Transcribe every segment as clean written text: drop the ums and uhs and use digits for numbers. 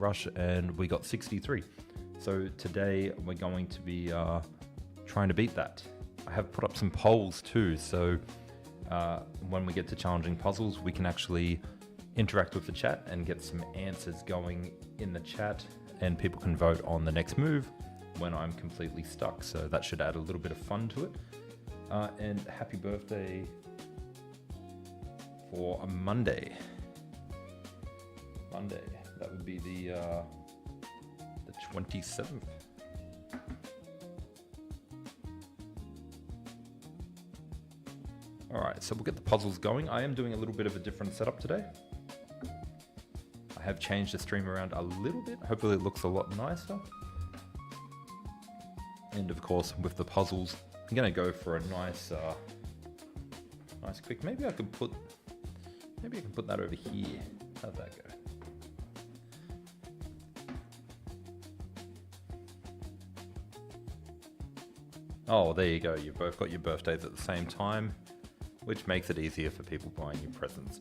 rush, and we got 63. So today we're going to be trying to beat that. I have put up some polls too, so when we get to challenging puzzles, we can actually interact with the chat and get some answers going in the chat, and people can vote on the next move when I'm completely stuck. So that should add a little bit of fun to it. And happy birthday for a Monday. That would be the 27th. All right, so we'll get the puzzles going. I am doing a little bit of a different setup today. I have changed the stream around a little bit. Hopefully it looks a lot nicer. And of course, with the puzzles, I'm gonna go for a nice quick. Maybe I can put that over here. How'd that go? Oh, there you go. You've both got your birthdays at the same time, which makes it easier for people buying you presents.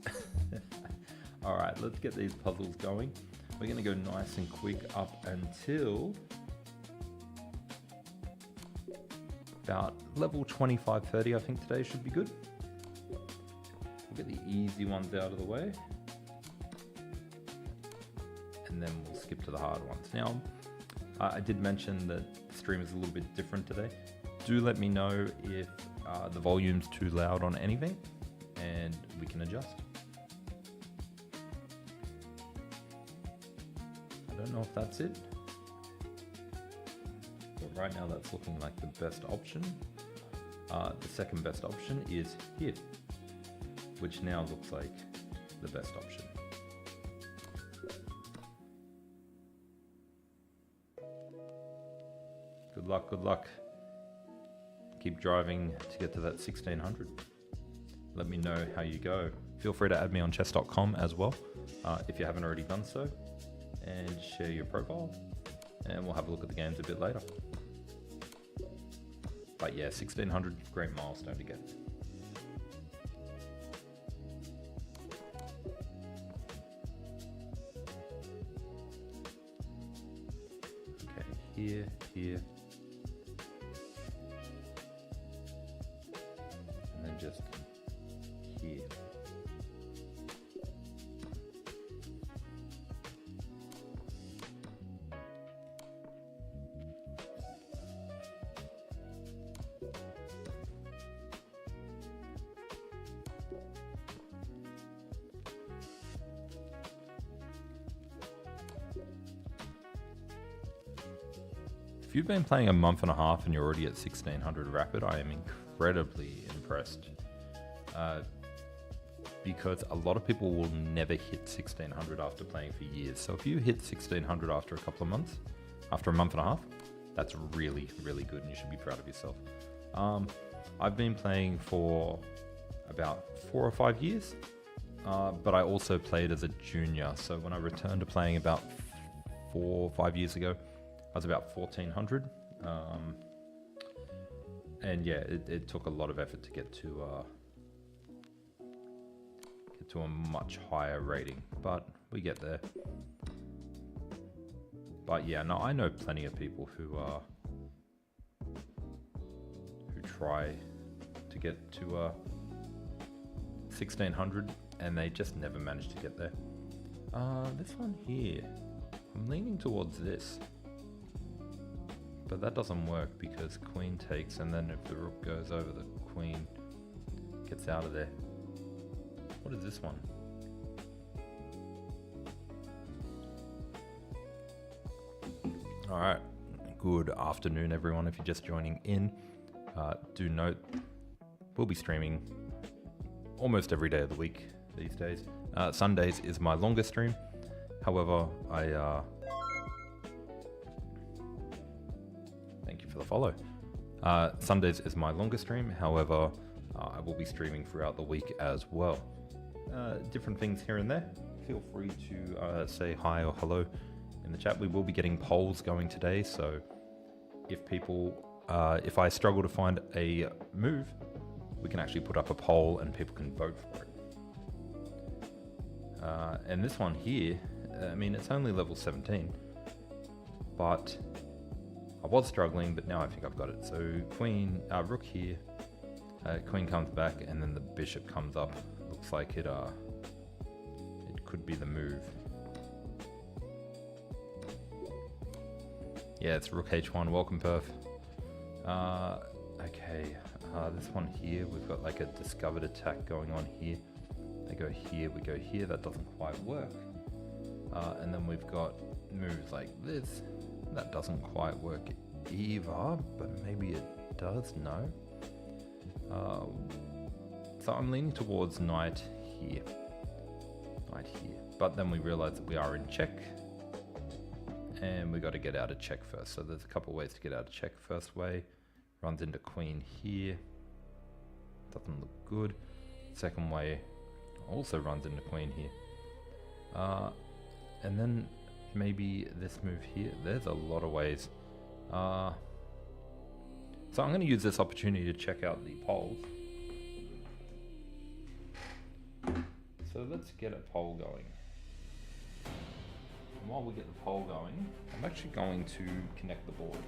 All right, let's get these puzzles going. We're gonna go nice and quick up until about level 25, 30. I think today should be good. We'll get the easy ones out of the way, and then we'll skip to the hard ones. Now, I did mention that the stream is a little bit different today. Do let me know if the volume's too loud on anything, and we can adjust. I don't know if that's it, but right now that's looking like the best option. The second best option is here, which now looks like the best option. Good luck, good luck. Keep driving to get to that 1600. Let me know how you go. Feel free to add me on chess.com as well, if you haven't already done so, and share your profile, and we'll have a look at the games a bit later. But yeah, 1600, great milestone to get. Okay, here. And then just here. If you've been playing a month and a half and you're already at 1600 rapid, I am incredibly impressed. Because a lot of people will never hit 1600 after playing for years. So if you hit 1600 after a couple of months, after a month and a half, that's really, really good, and you should be proud of yourself. I've been playing for about 4 or 5 years, but I also played as a junior. So when I returned to playing about 4 or 5 years ago, I was about 1400. And yeah, it took a lot of effort to get to a much higher rating, but we get there. But yeah, no, I know plenty of people who try to get to 1600 and they just never manage to get there. This one here, I'm leaning towards this, but that doesn't work because queen takes, and then if the rook goes over, the queen gets out of there. What is this one? All right, good afternoon everyone. If you're just joining in, do note we'll be streaming almost every day of the week these days. Sundays is my longest stream. However, thank you for the follow. Sundays is my longest stream. However, I will be streaming throughout the week as well. Different things here and there. Feel free to say hi or hello in the chat. We will be getting polls going today, so if I struggle to find a move, we can actually put up a poll and people can vote for it. And this one here, I mean, it's only level 17, but I was struggling, but now I think I've got it. So queen, rook here, queen comes back, and then the bishop comes up. Looks like it could be the move. Yeah, it's rook h1. Welcome, Perf. Okay, this one here, we've got like a discovered attack going on here. They go here, we go here. That doesn't quite work. And then we've got moves like this. That doesn't quite work either, but maybe it does. No. So I'm leaning towards knight here. Knight here. But then we realize that we are in check. And we got to get out of check first. So there's a couple ways to get out of check. First way, runs into queen here. Doesn't look good. Second way, also runs into queen here. And then maybe this move here. There's a lot of ways. So I'm going to use this opportunity to check out the polls. So let's get a poll going. And while we get the poll going, I'm actually going to connect the board.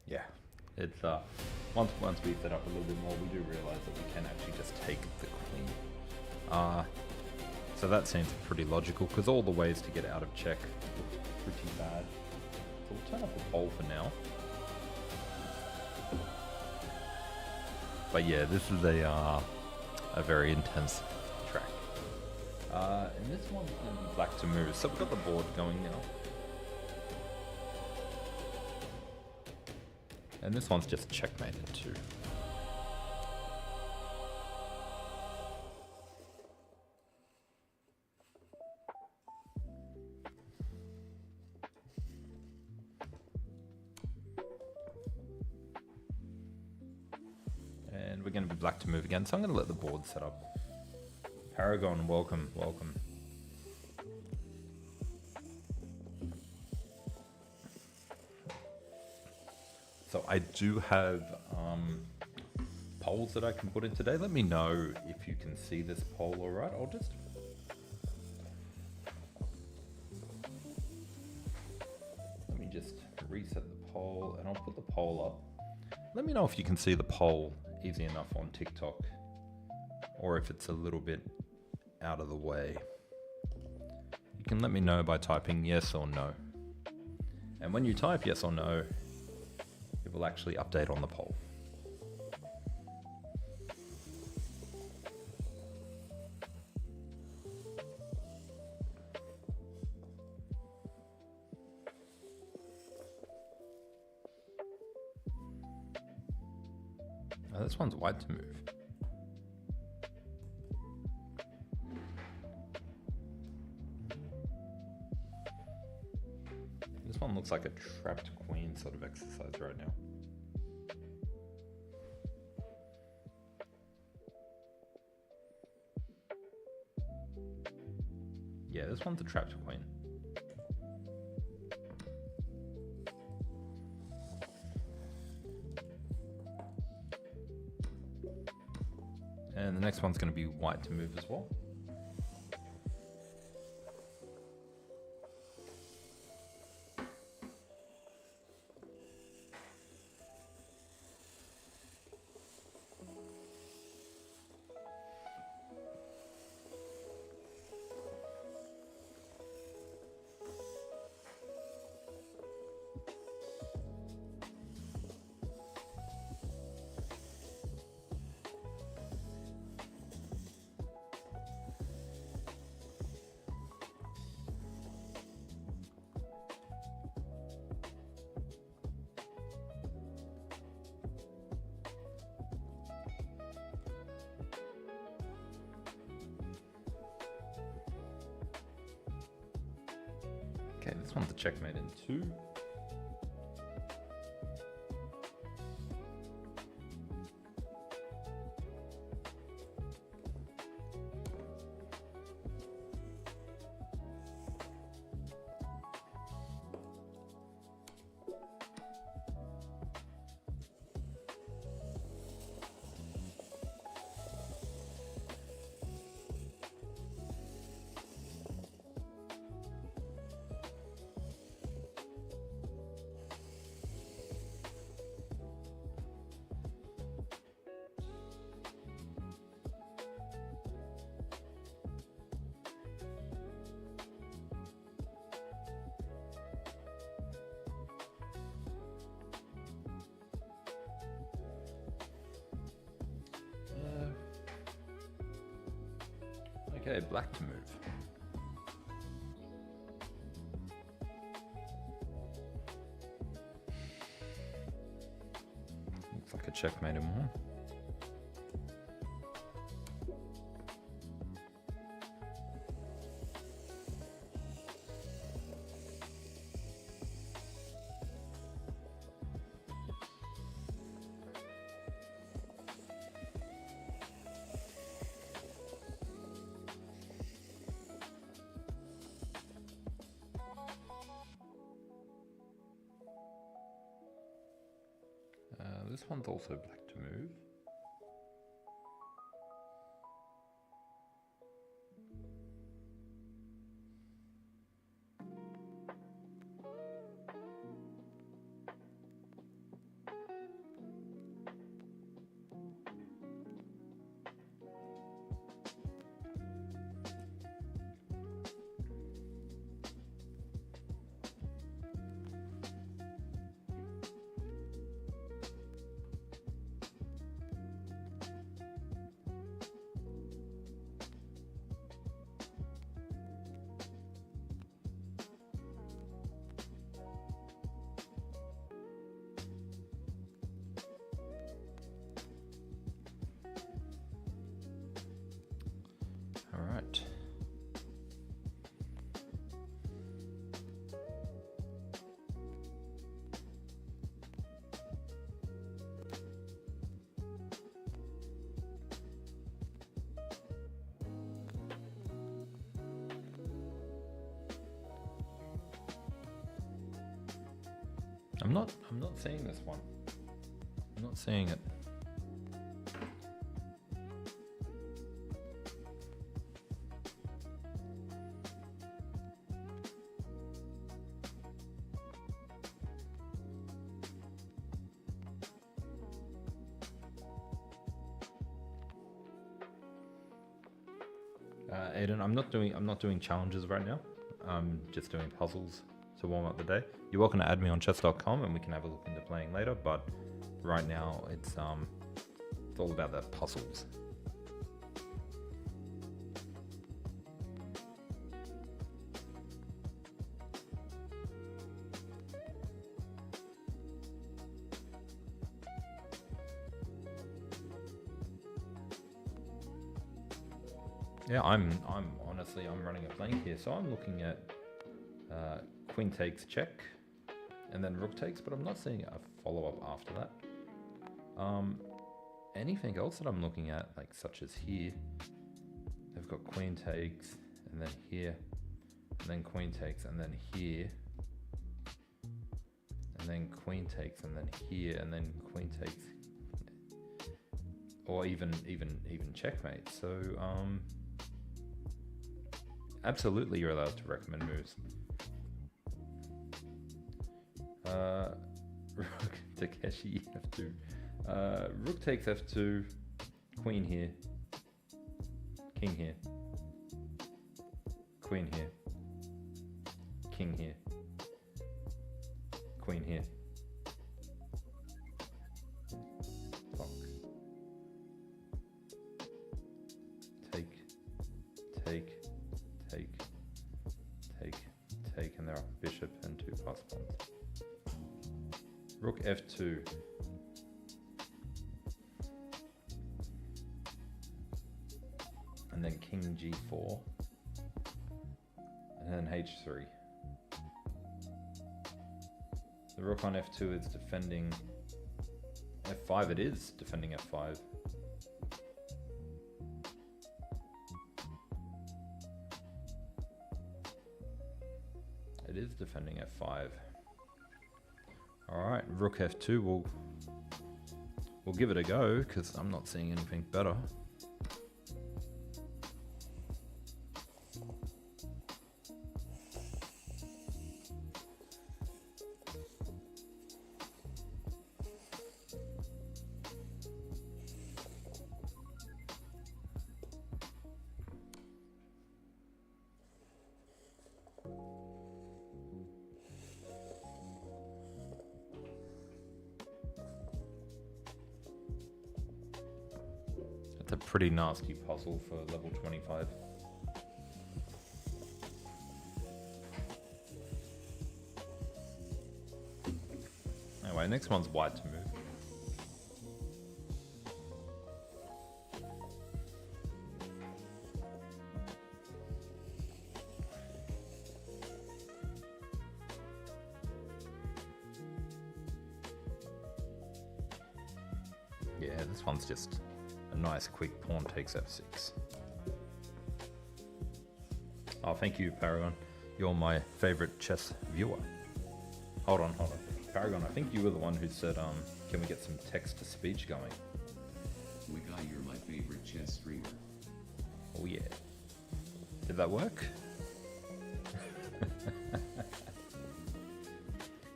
Yeah, it's once we set up a little bit more, we do realize that we can actually just take the queen. So that seems pretty logical because all the ways to get out of check look pretty bad. So we'll turn off the poll for now. But yeah, this is a very intense track. And this one's going to be black to move. So we've got the board going now. And this one's just checkmated too. And we're going to be black to move again, so I'm going to let the board set up. Paragon, welcome, welcome. So I do have polls that I can put in today. Let me know if you can see this poll all right. I'll just... Let me just reset the poll and I'll put the poll up. Let me know if you can see the poll easy enough on TikTok or if it's a little bit out of the way. You can let me know by typing yes or no. And when you type yes or no, it will actually update on the poll. Oh, this one's white to move. This one looks like a trapped queen sort of exercise right now. Yeah, this one's a trapped queen. And the next one's going to be white to move as well. Okay, this one's a checkmate in 2. Okay, black to move. Looks like a checkmate in 1. This one's also black to move. All right. I'm not seeing this one. I'm not seeing it. Aiden, I'm not doing challenges right now. I'm just doing puzzles to warm up the day. You're welcome to add me on chess.com and we can have a look into playing later, but right now it's all about the puzzles. Yeah, I'm honestly running a blank here, so I'm looking at queen takes check, and then rook takes, but I'm not seeing a follow-up after that. Anything else that I'm looking at, like such as here, they've got queen takes, and then here, and then queen takes, and then here, and then queen takes, and then here, and then queen takes, or even checkmate. So absolutely, you're allowed to recommend moves. Rook Takeshi f2. Rook takes f2, queen here, king here, queen here, king here, queen here. Block. Take, and there are bishop and 2 passed pawns. Rook f2. And then king g4. And then h3. The rook on f2 is defending f5. It is defending f5. It is defending f5. All right, rook f2. We'll give it a go because I'm not seeing anything better. It's a pretty nasty puzzle for level 25. Anyway, next one's white to move. Yeah, this one's just a nice quick pawn takes f6. Oh, thank you, Paragon. You're my favorite chess viewer. Hold on. Paragon, I think you were the one who said, can we get some text-to-speech going? Wikai, you're my favorite chess streamer. Oh yeah. Did that work?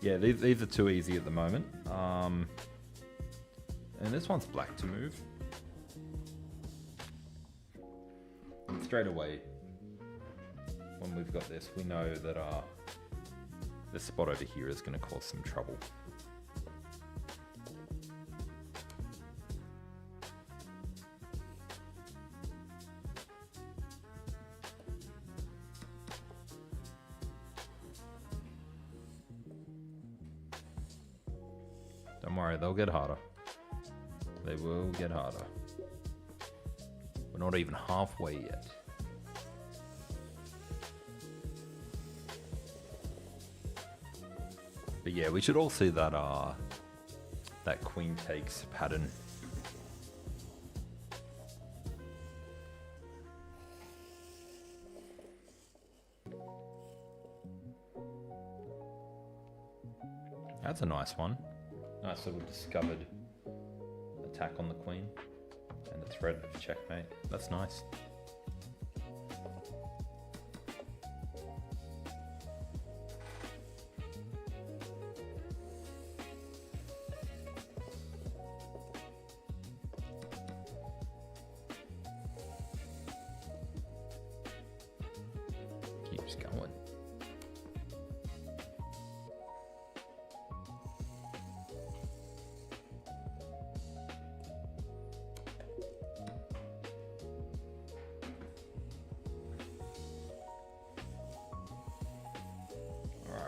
Yeah, these are too easy at the moment. And this one's black to move. And straight away, when we've got this, we know that this spot over here is going to cause some trouble. Don't worry, they'll get harder. They will get harder. We're not even halfway yet. But yeah, we should all see that that queen takes pattern. That's a nice one. Nice little discovered attack on the queen and the threat of checkmate. That's nice. Keeps going.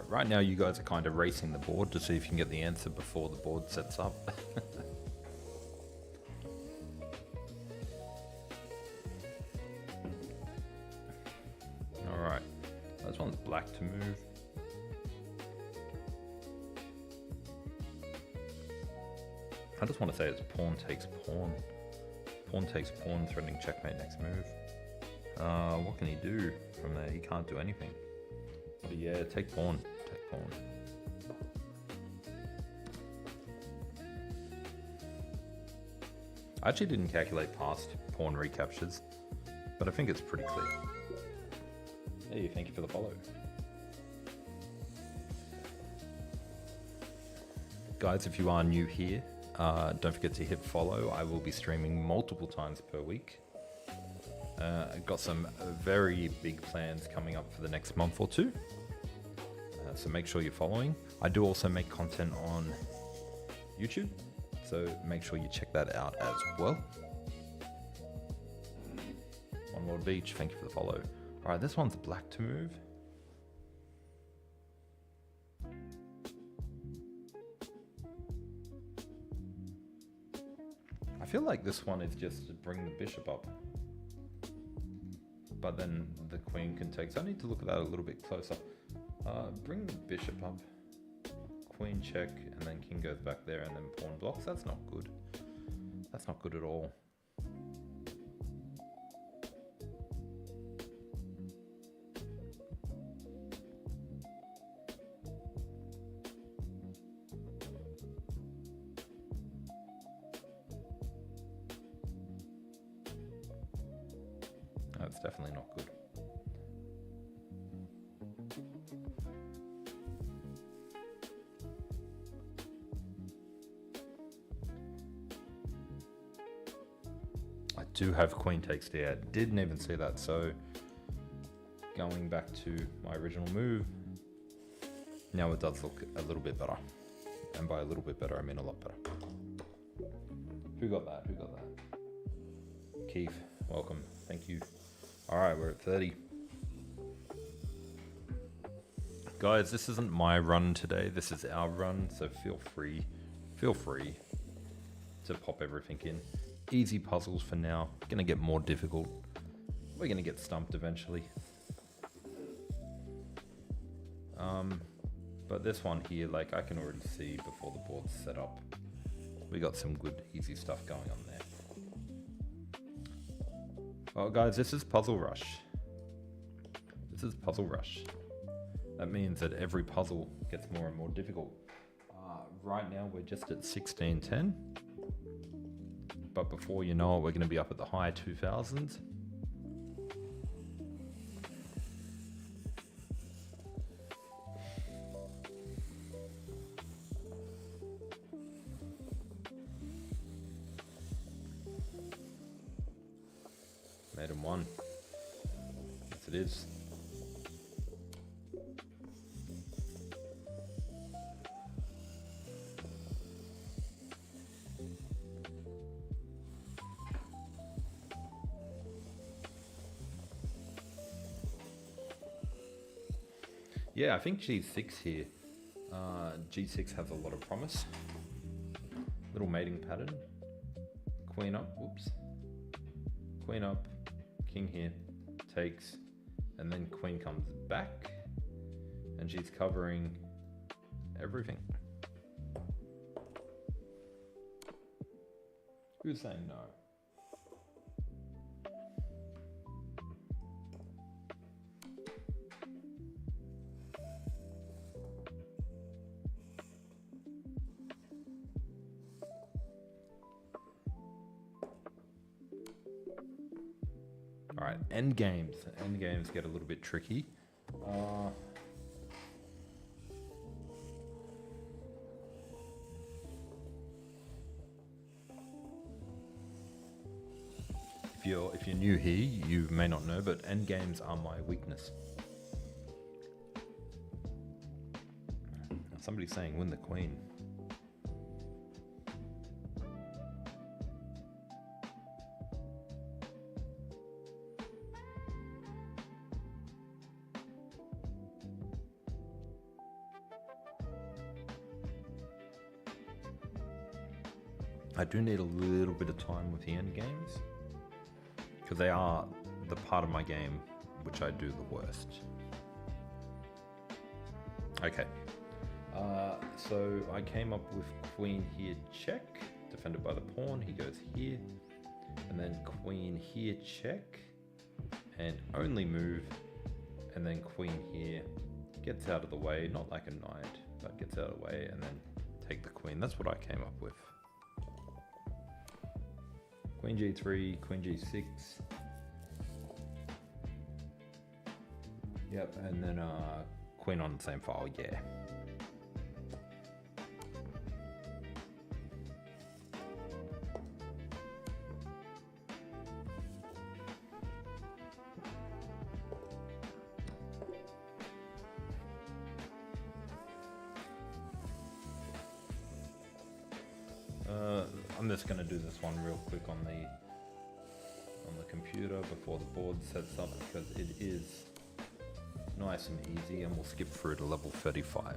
Right now you guys are kind of racing the board to see if you can get the answer before the board sets up. Alright, this one's black to move. I just want to say it's pawn takes pawn. Pawn takes pawn, threatening checkmate next move. What can he do from there? He can't do anything. But yeah, take pawn. Take pawn. I actually didn't calculate past pawn recaptures, but I think it's pretty clear. Hey, thank you for the follow. Guys, if you are new here, don't forget to hit follow. I will be streaming multiple times per week. I've got some very big plans coming up for the next month or two. So make sure you're following. I do also make content on YouTube, so make sure you check that out as well. One Lord Beach, thank you for the follow. All right, this one's black to move. I feel like this one is just to bring the bishop up, but then the queen can take. So I need to look at that a little bit closer. Bring the bishop up. queen check, and then king goes back there, and then pawn blocks. That's not good. That's not good at all. That's definitely not good. I do have queen takes there. Didn't even see that. So going back to my original move, now it does look a little bit better. And by a little bit better, I mean a lot better. Who got that? Who got that? Keith, welcome. Thank you. All right, we're at 30. Guys, this isn't my run today. This is our run, so feel free to pop everything in. Easy puzzles for now. Gonna get more difficult. We're gonna get stumped eventually. But this one here, like I can already see before the board's set up, we got some good easy stuff going on there. Well guys, this is Puzzle Rush. This is Puzzle Rush. That means that every puzzle gets more and more difficult. Right now we're just at 1610. But before you know it, we're going to be up at the high 2000s. Made him one. Yes, it is. Yeah, I think G6 here. G6 has a lot of promise. Little mating pattern. Queen up, whoops. Queen up, king here, takes, and then queen comes back, and she's covering everything. Who's saying no? All right, end games. End games get a little bit tricky. If you're new here, you may not know, but end games are my weakness. Somebody's saying win the queen. I do need a little bit of time with the end games, because they are the part of my game which I do the worst. Okay, so I came up with queen here check, defended by the pawn. He goes here, and then queen here check, and only move, and then queen here gets out of the way, not like a knight, but gets out of the way, and then take the queen. That's what I came up with. Queen G3, Queen G6. Yep, and then Queen on the same file, yeah. I'm just going to do this one real quick on the computer before the board sets up, because it is nice and easy, and we'll skip through to level 35.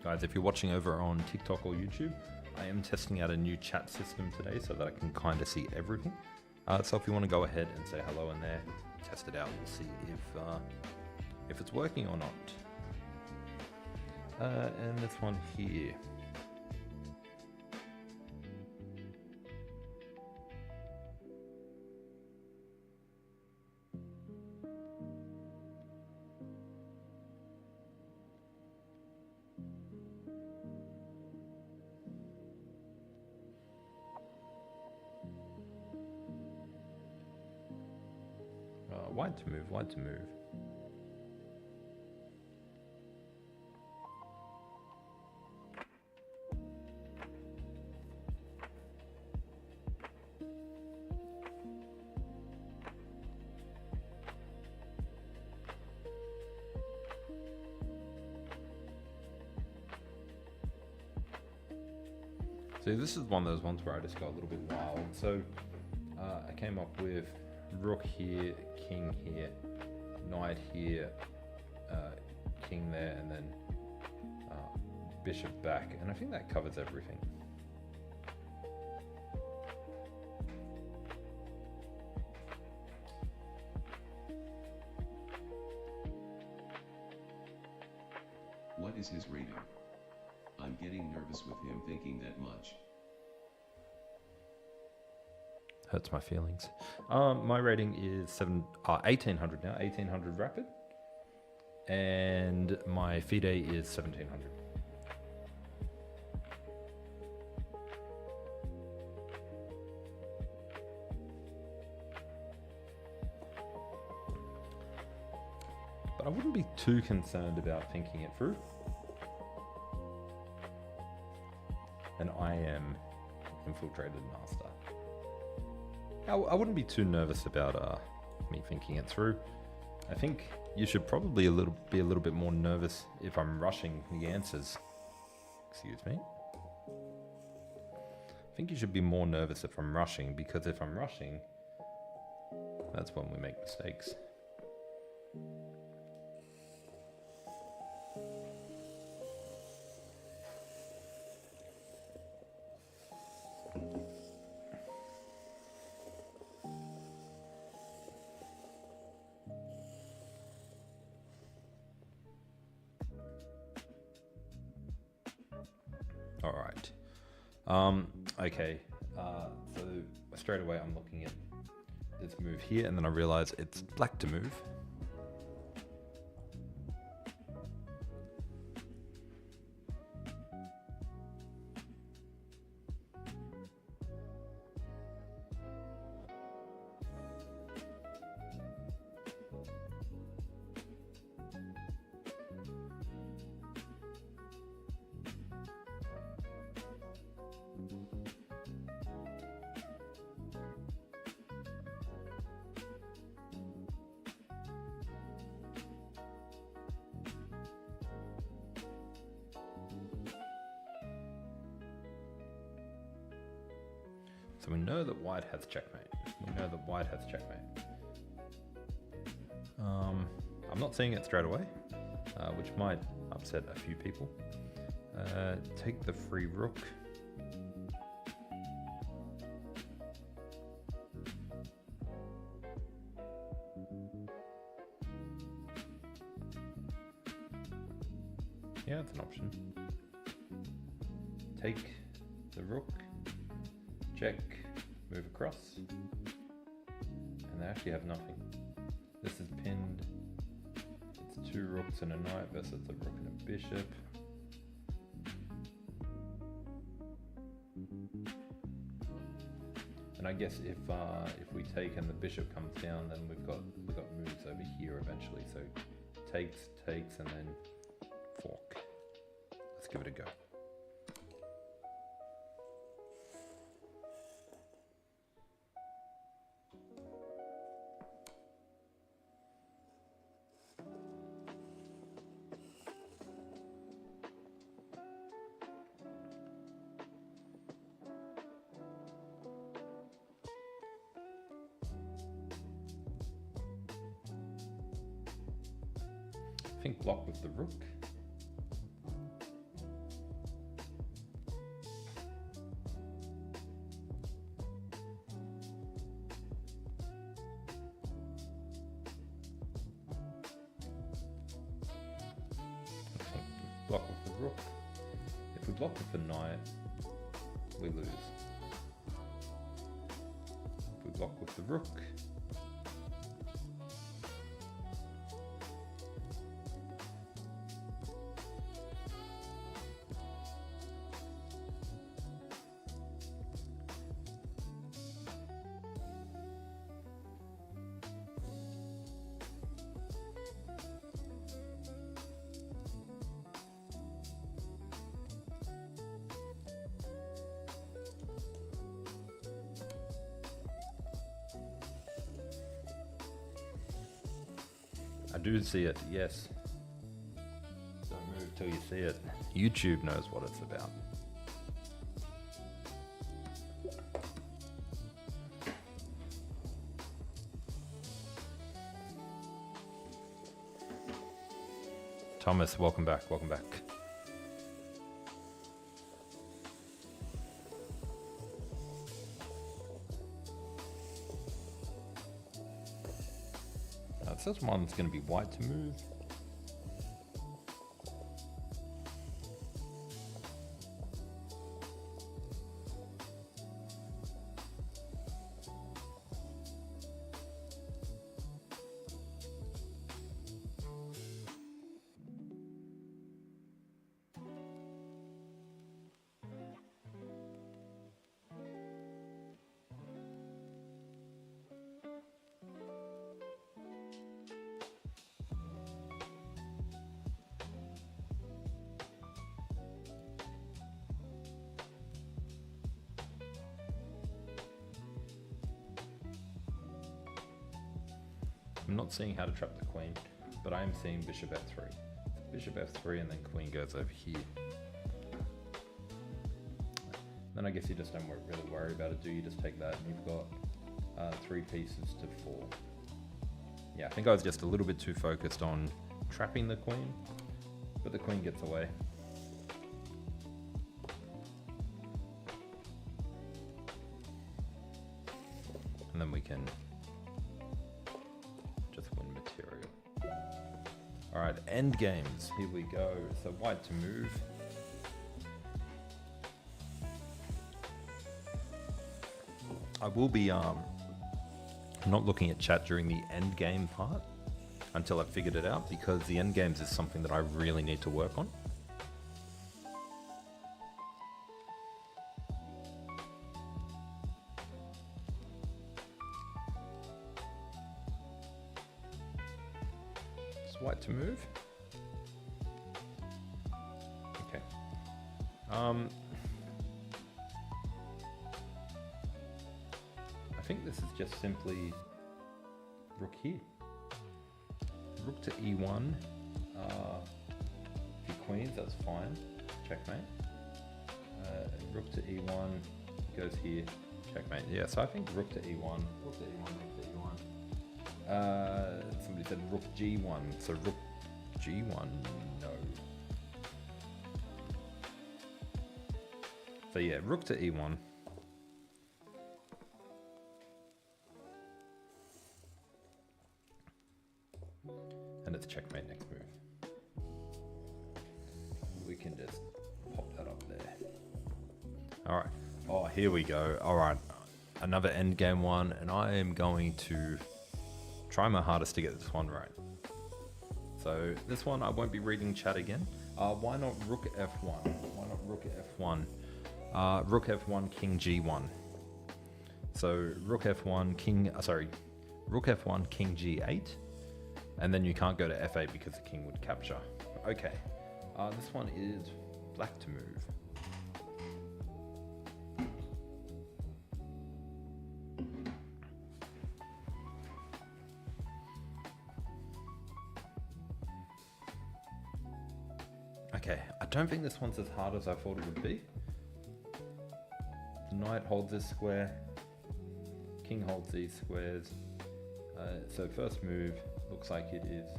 Guys, if you're watching over on TikTok or YouTube, I am testing out a new chat system today so that I can kind of see everything. So if you want to go ahead and say hello in there, test it out, we'll see if it's working or not. And this one here. Wide to move, wide to move. So this is one of those ones where I just got a little bit wild. So I came up with rook here, king here, knight here, king there, and then bishop back, and I think that covers everything. What is his rating? I'm getting nervous with him thinking that much. Hurts my feelings. My rating is 1800 now, 1800 rapid, and my FIDE is 1700. But I wouldn't be too concerned about thinking it through. And I am infiltrated master. I wouldn't be too nervous about me thinking it through. I think you should probably be a little bit more nervous if I'm rushing the answers. Excuse me. I think you should be more nervous if I'm rushing, because if I'm rushing, that's when we make mistakes. All right. Okay. So straight away I'm looking at this move here, and then I realize it's black to move. So we know that white has checkmate. We know that white has checkmate. I'm not seeing it straight away, which might upset a few people. Take the free rook. Yeah, it's an option. Take the rook, check, move across, and they actually have nothing. This is pinned. It's two rooks and a knight versus a rook and a bishop. And I guess if we take and the bishop comes down, then we've got moves over here eventually. So takes, and then fork. Let's give it a go. I think block with the rook. rook. If we block with the knight, we lose. If we block with the rook, I do see it, yes. Don't move till you see it. YouTube knows what it's about. Thomas, welcome back, welcome back. It says one's going to be white to move. I'm not seeing how to trap the queen, but I am seeing bishop f3. Bishop f3 and then queen goes over here. Then I guess you just don't really worry about it, do you? Just take that and you've got 3 pieces to 4. Yeah, I think I was just a little bit too focused on trapping the queen, but the queen gets away. And then we can just win material. All right, end games, here we go. So white to move. I will be not looking at chat during the end game part until I've figured it out, because the end games is something that I really need to work on. It's white to move. Okay. I think this is just simply rook here. Rook to e1. If you queens, that's fine. Checkmate. Rook to e1 goes here. Checkmate. Yeah, so I think rook to e1. Rook to e1. Rook to e1. Somebody said rook g1. So rook g1. No. So yeah, rook to e1. And it's checkmate next move. We can just pop that up there. All right. Oh, here we go. All right. Another endgame one, and I am going to try my hardest to get this one right. So this one, I won't be reading chat again. Why not rook f1? Why not rook f1? Rook f1, king g1. So rook f1, king, rook f1, king g8. And then you can't go to f8 because the king would capture. Okay, this one is black to move. Okay, I don't think this one's as hard as I thought it would be. The knight holds this square, king holds these squares. So first move, looks like it is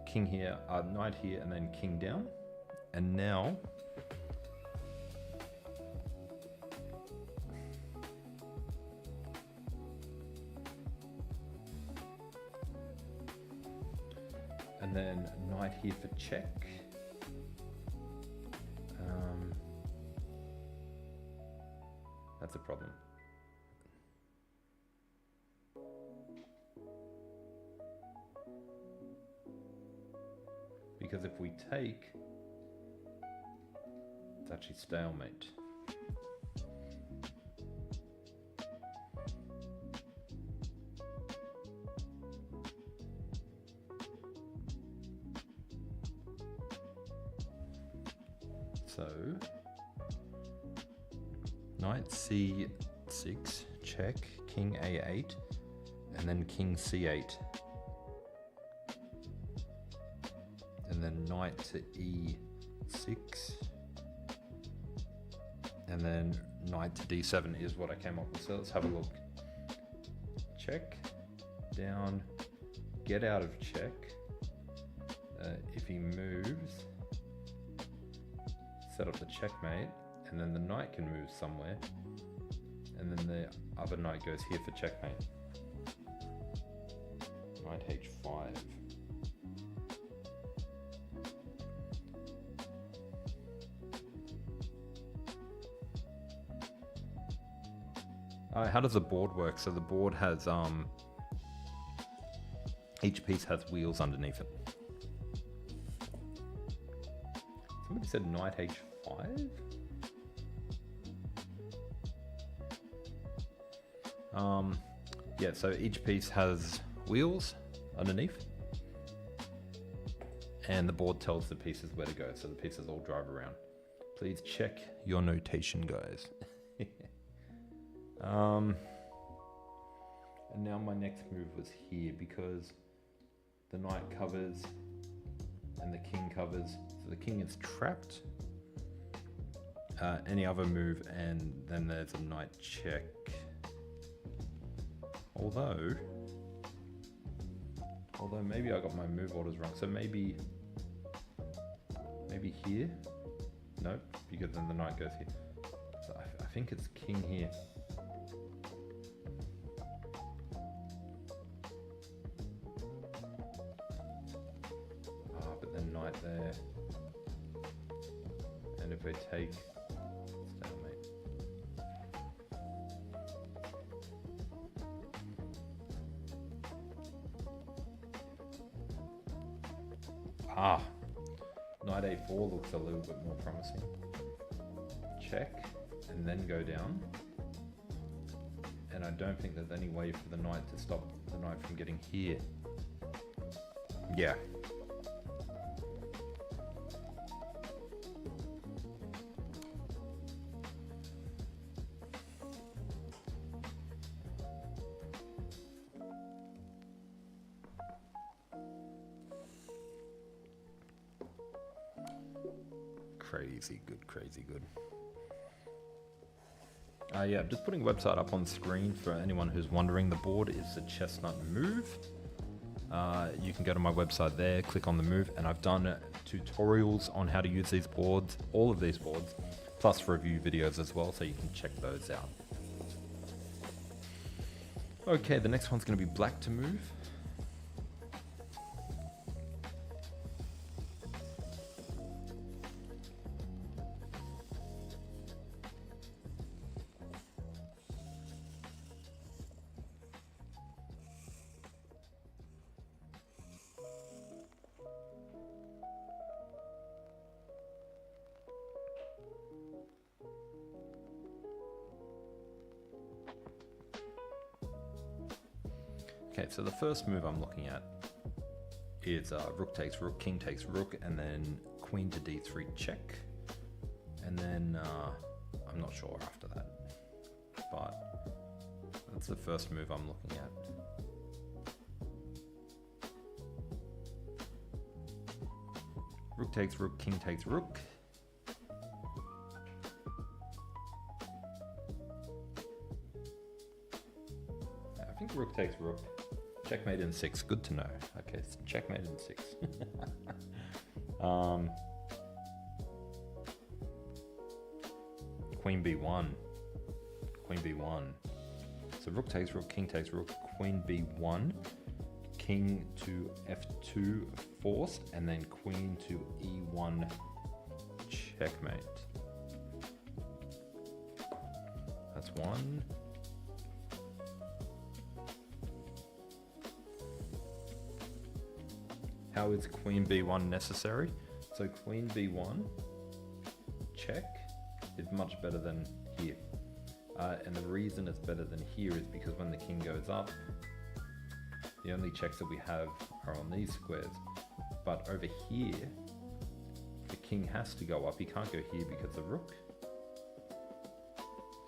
king here, knight here, and then king down. And now and then knight here for check. That's a problem. Because if we take, it's actually stalemate. So, knight c6, check, king a8, and then king c8. And then knight to e6, and then knight to d7 is what I came up with. So let's have a look. Check, down, get out of check. If he moves, set up the checkmate, and then the knight can move somewhere, and then the other knight goes here for checkmate. Knight h5. How does the board work? So the board has, each piece has wheels underneath it. Somebody said knight h5? Yeah, so each piece has wheels underneath. And the board tells the pieces where to go, so the pieces all drive around. Please check your notation, guys. And now my next move was here because the knight covers and the king covers, so the king is trapped. Any other move, and then there's a knight check. Although maybe I got my move orders wrong. So maybe here. Nope, because then the knight goes here. So I think it's king here. But then knight there. And if we take stalemate. Knight a4 looks a little bit more promising. Check, and then go down. And I don't think there's any way for the knight to stop the knight from getting here. Yeah. Crazy good. Yeah, just putting a website up on screen for anyone who's wondering. The board is the Chessnut Move. You can go to my website there, click on the move, and I've done tutorials on how to use these boards, all of these boards, plus review videos as well, so you can check those out. Okay, the next one's going to be black to move. Okay, so the first move I'm looking at is rook takes rook, king takes rook, and then queen to d3 check. And then I'm not sure after that, but that's the first move I'm looking at. Rook takes rook, king takes rook. I think rook takes rook. Checkmate in 6, good to know. Okay, so checkmate in 6. Queen b1. Queen b1. So rook takes rook, king takes rook, queen b1, king to f2 force, and then queen to e1 checkmate. That's one. How is queen b1 necessary? So queen b1 check is much better than here. And the reason it's better than here is because when the king goes up, the only checks that we have are on these squares. But over here, the king has to go up. He can't go here because the rook.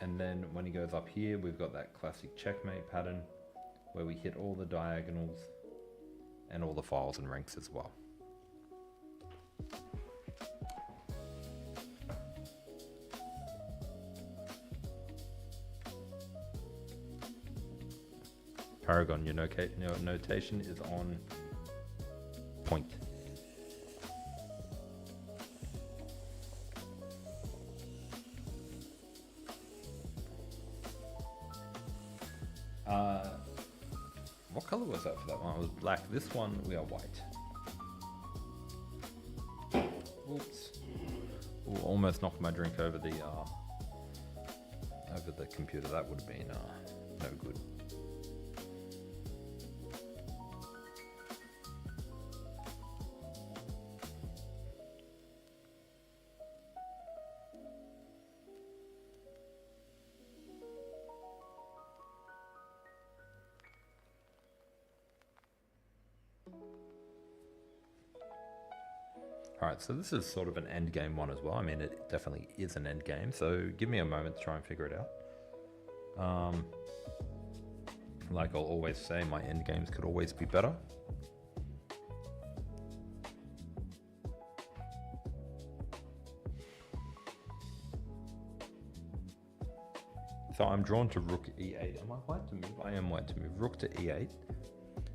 And then when he goes up here, we've got that classic checkmate pattern where we hit all the diagonals and all the files and ranks as well. Paragon, your notation is on point. What color was that for that one? It was black. This one, we are white. Oops. Ooh, almost knocked my drink over the computer. That would have been no good. Alright, so this is sort of an end game one as well. I mean, it definitely is an end game, so give me a moment to try and figure it out. Like I'll always say, my end games could always be better. So I'm drawn to rook e8. Am I white to move? I am white to move. Rook to e8,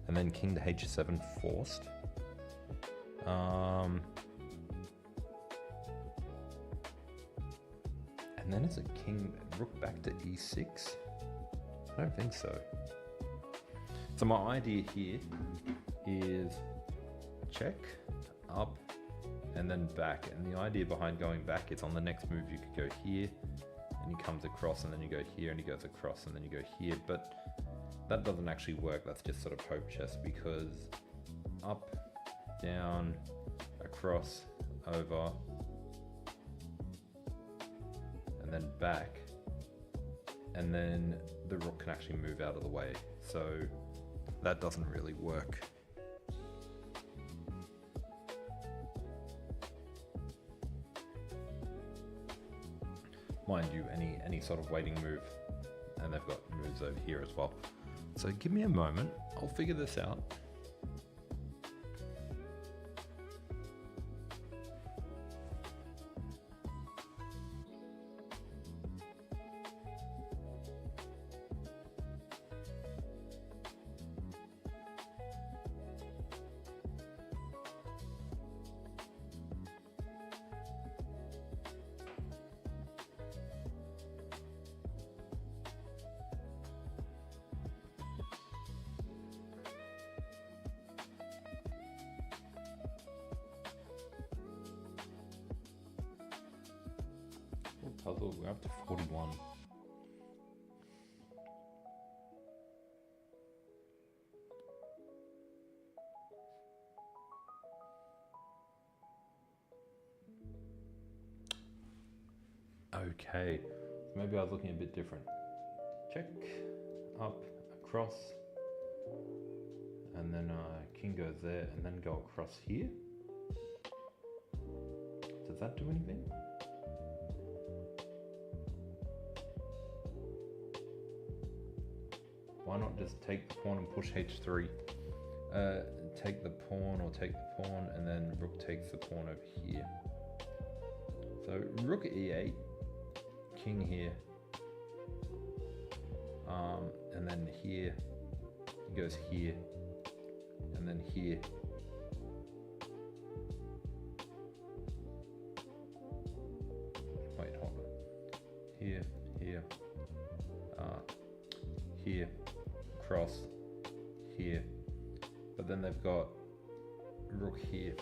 and then king to h7 forced. And then it's a king, rook back to e6. I don't think so. So my idea here is check, up, and then back. And the idea behind going back is on the next move you could go here, and he comes across, and then you go here, and he goes across, and then you go here. But that doesn't actually work. That's just sort of hope chess, because up, down, across, over, and then back, and then the rook can actually move out of the way. So that doesn't really work. Mind you, any sort of waiting move, and they've got moves over here as well. So give me a moment, I'll figure this out. Puzzle, we're up to 41. Okay, maybe I was looking a bit different. Check, up, across, and then king goes there, and then go across here. Does that do anything? Why not just take the pawn and push h3? Take the pawn or take the pawn, and then rook takes the pawn over here. So rook e8, king here, and then here, he goes here, and then here. Wait, hold on. Here, here, here. Cross here, but then they've got rook here.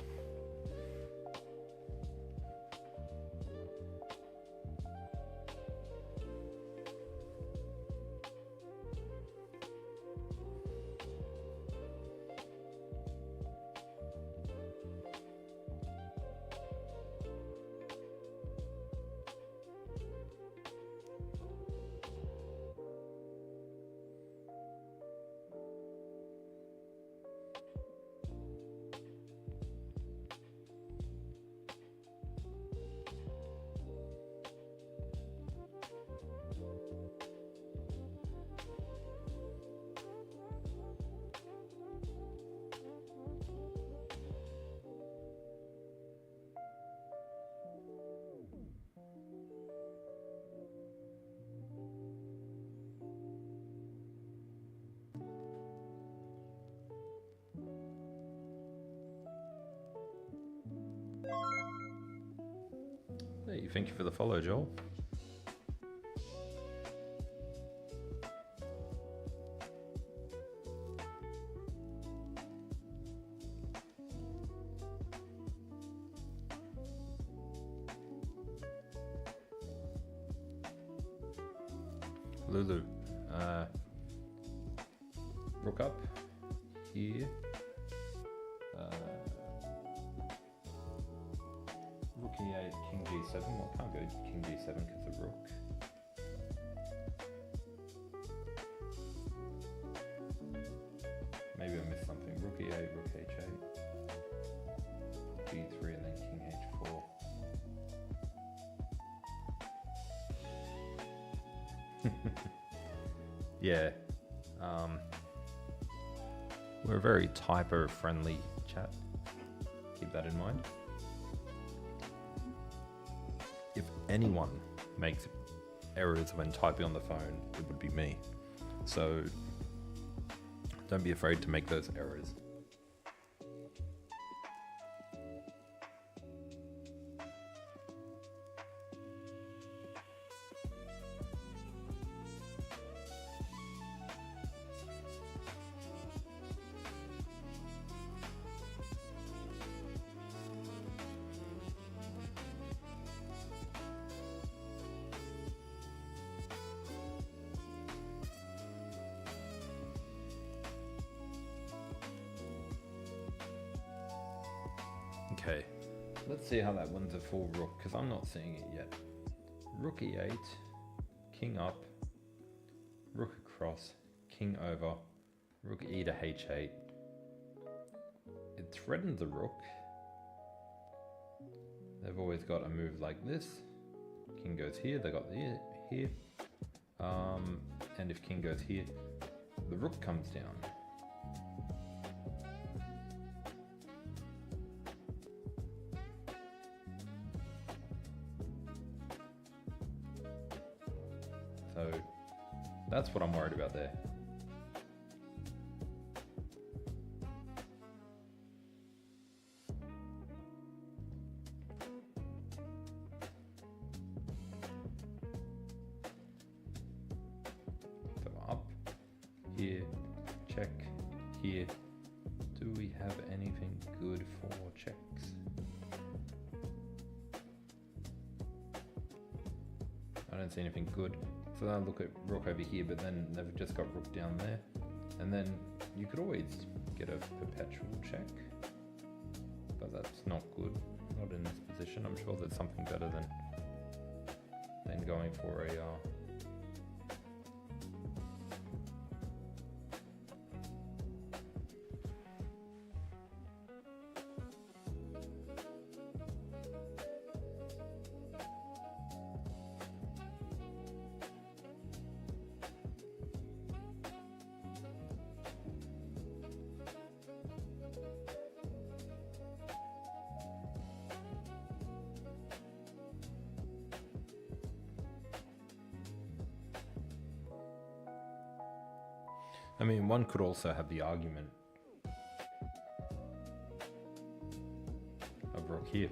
Hey, thank you for the follow, Joel. Lulu, rook up here. Rook e8, king g7. Well, can't go king g7 because of rook. Maybe I missed something. Rook e8, rook h8, g3, and then king h4. Yeah, we're a very typo-friendly chat. Keep that in mind. If anyone makes errors when typing on the phone, it would be me. So don't be afraid to make those errors. Okay, let's see how that one's a full rook, because I'm not seeing it yet. Rook e8, king up, rook across, king over, rook e to h8. It threatens the rook. They've always got a move like this. King goes here, they got the here. And if king goes here, the rook comes down. So that's what I'm worried about there. So up, here, check, here. Do we have anything good for checks? I don't see anything good. So then I look at rook over here, but then they've just got rook down there. And then you could always get a perpetual check, but that's not good, not in this position. I'm sure there's something better than going for a I mean, one could also have the argument of rook here.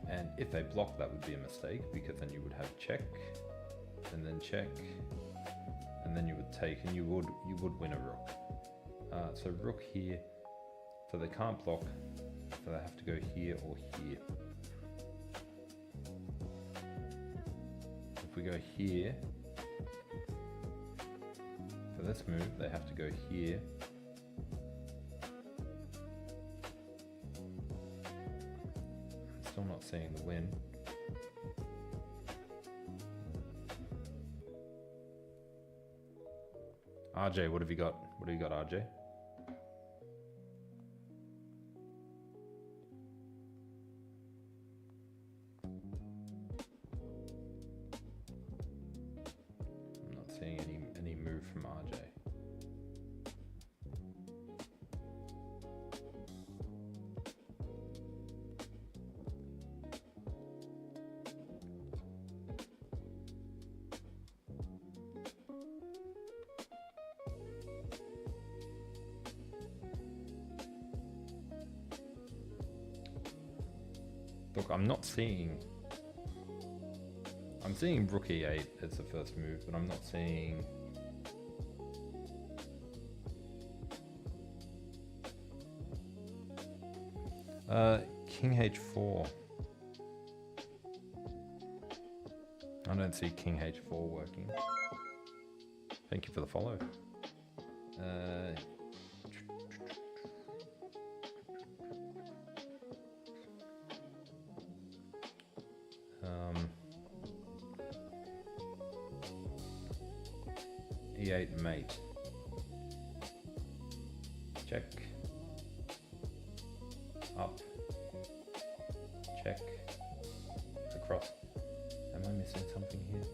And if they block, that would be a mistake, because then you would have check, and then check, and then you would take, and you would win a rook. So rook here, so they can't block, so they have to go here or here. If we go here, for this move, they have to go here. Still not seeing the win. RJ, what have you got? What have you got, RJ? I'm not seeing any move from RJ. Look, I'm not seeing... I'm seeing rook e8 as the first move, but I'm not seeing... King h4. I don't see king h4 working. Thank you for the follow. E8 mate. Check. Up. Check. Across. Am I missing something here?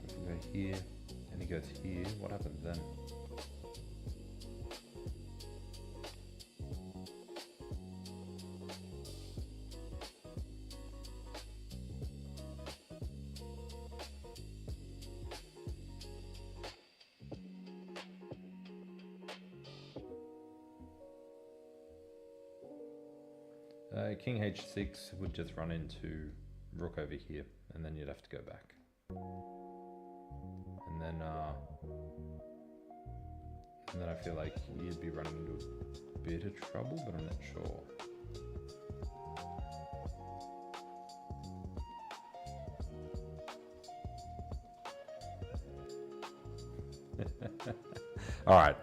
If we go here and he goes here, what happens then? King h6 would just run into rook over here, and then you'd have to go back. And then I feel like you'd be running into a bit of trouble, but I'm not sure. All right.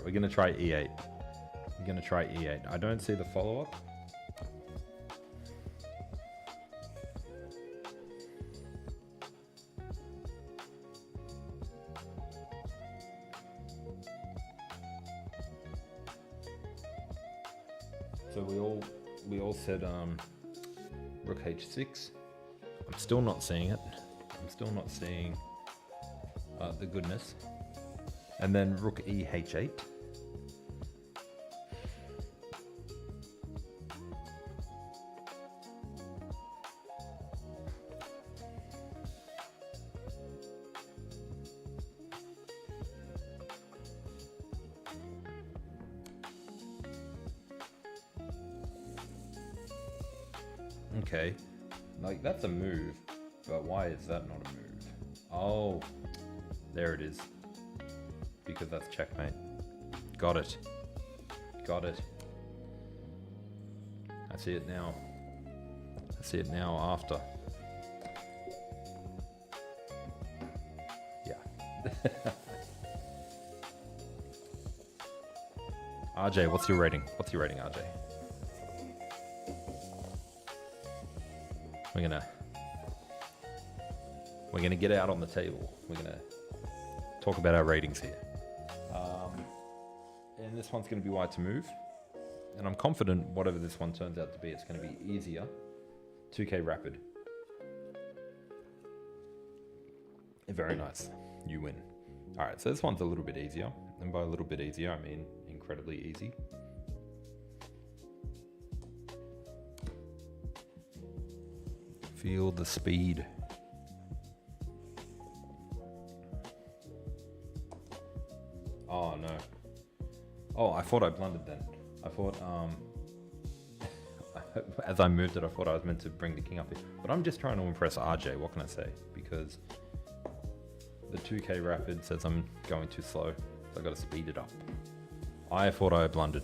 We're gonna try e8. We're gonna try e8. I don't see the follow-up. So we all said rook h6. I'm still not seeing it. I'm still not seeing the goodness. And then rook e h8. Okay, like that's a move, but why is that not a move? Oh, there it is. Because that's checkmate. Got it. Got it. I see it now. I see it now after. Yeah. RJ, what's your rating? What's your rating, RJ? We're gonna get out on the table. We're gonna talk about our ratings here. And this one's gonna be white to move. And I'm confident whatever this one turns out to be, it's gonna be easier. 2k rapid. Very nice. You win. All right, so this one's a little bit easier. And by a little bit easier, I mean incredibly easy. Feel the speed. Oh no. Oh, I thought I blundered then. I thought, as I moved it, I thought I was meant to bring the king up here. But I'm just trying to impress RJ, what can I say? Because the 2k rapid says I'm going too slow, so I gotta speed it up. I thought I blundered.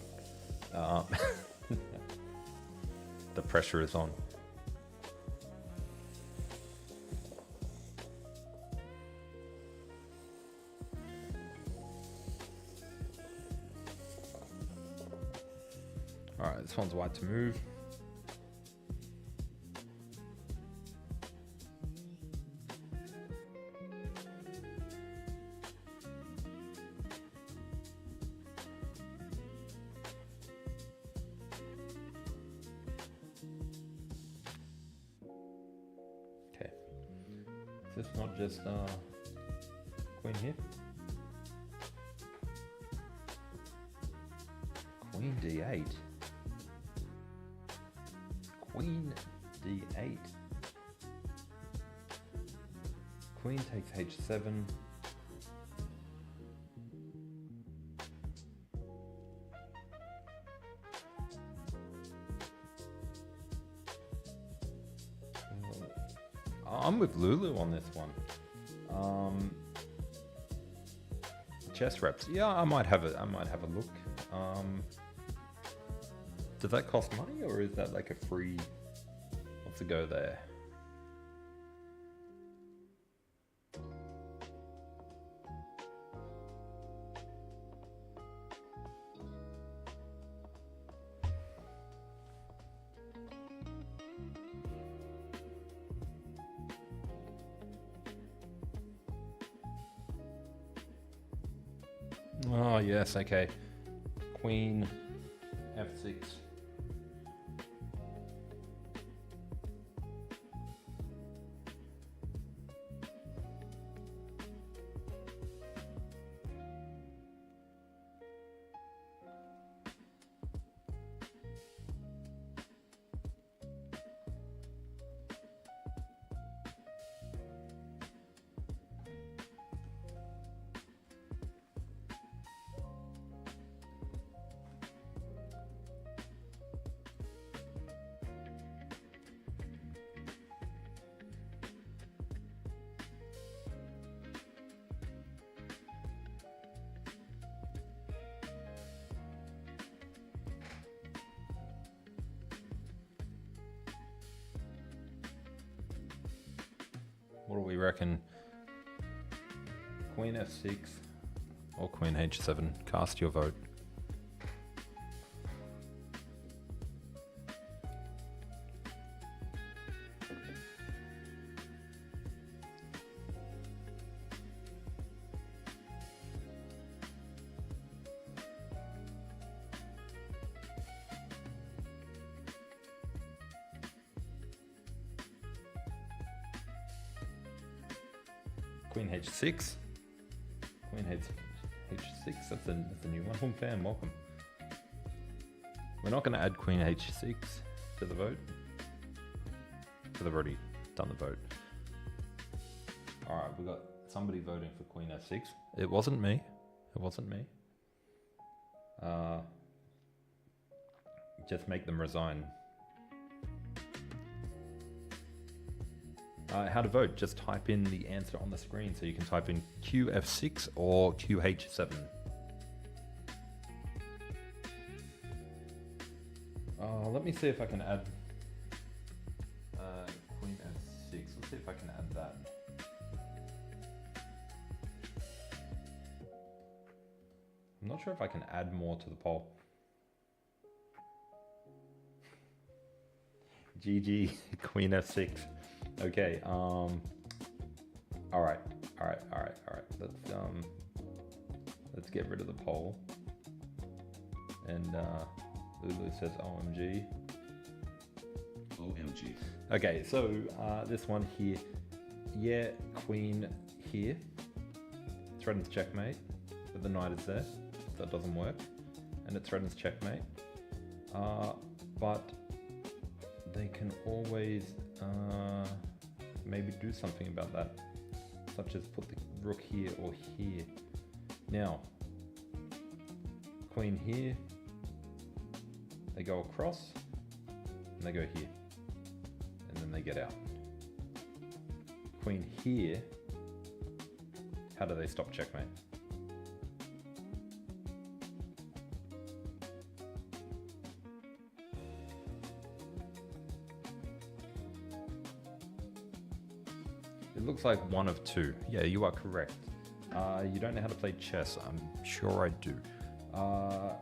The pressure is on. Alright, this one's white to move. Okay. Is this not just queen here? Queen d8. Queen d8. Queen takes h7. I'm with Lulu on this one. Chess reps. Yeah, I might have a look. Does that cost money, or is that like a free? What's a go there? Oh yes, okay. Queen f6. What do we reckon? Queen f6 or queen h7? Cast your vote. Queen h6. Queen h6. That's a new one. Home fan, welcome. We're not going to add queen h6 to the vote, because I've already done the vote. All right, we got somebody voting for queen f6. It wasn't me. It wasn't me. Just make them resign. How to vote? Just type in the answer on the screen. So you can type in QF6 or QH7. Let me see if I can add Queen F6. Let's see if I can add that. I'm not sure if I can add more to the poll. GG, Queen F6. Okay, all right. Let's get rid of the poll. And Lulu says OMG. OMG. Okay, so this one here. Yeah, queen here. Threatens checkmate, but the knight is there. That doesn't work. And it threatens checkmate. But they can always maybe do something about that, such as put the rook here or here. Now, queen here, they go across, and they go here, and then they get out. Queen here, how do they stop checkmate? It looks like one of two. Yeah, you are correct. You don't know how to play chess. I'm sure I do. Or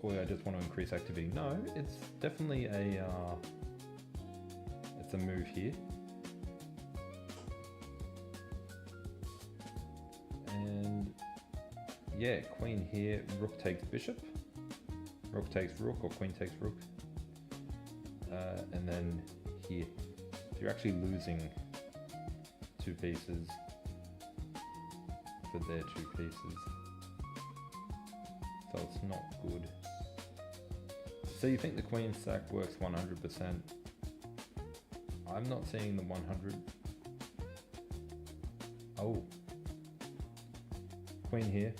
I just want to increase activity. No, it's definitely it's a move here. And yeah, queen here, rook takes bishop. Rook takes rook, or queen takes rook. And then here. So you're actually losing two pieces for their two pieces, so it's not good. So you think the queen sack works 100%? I'm not seeing the 100. Oh, queen here,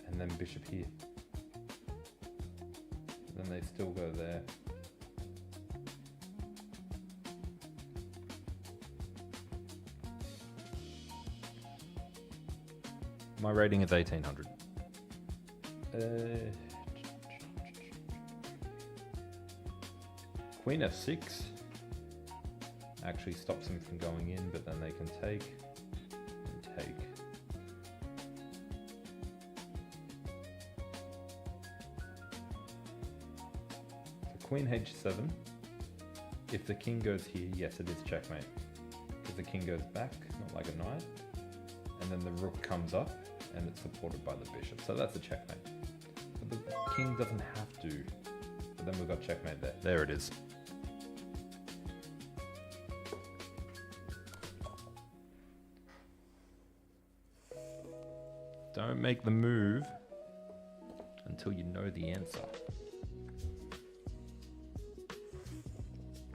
and then bishop here. Then they still go there. My rating is 1800. Queen f6 actually stops them from going in, but then they can take and take. So queen h7. If the king goes here, yes, it is checkmate. Because the king goes back, not like a knight. And then the rook comes up, and it's supported by the bishop. So that's a checkmate. But the king doesn't have to. But then we've got checkmate there. There it is. Don't make the move until you know the answer.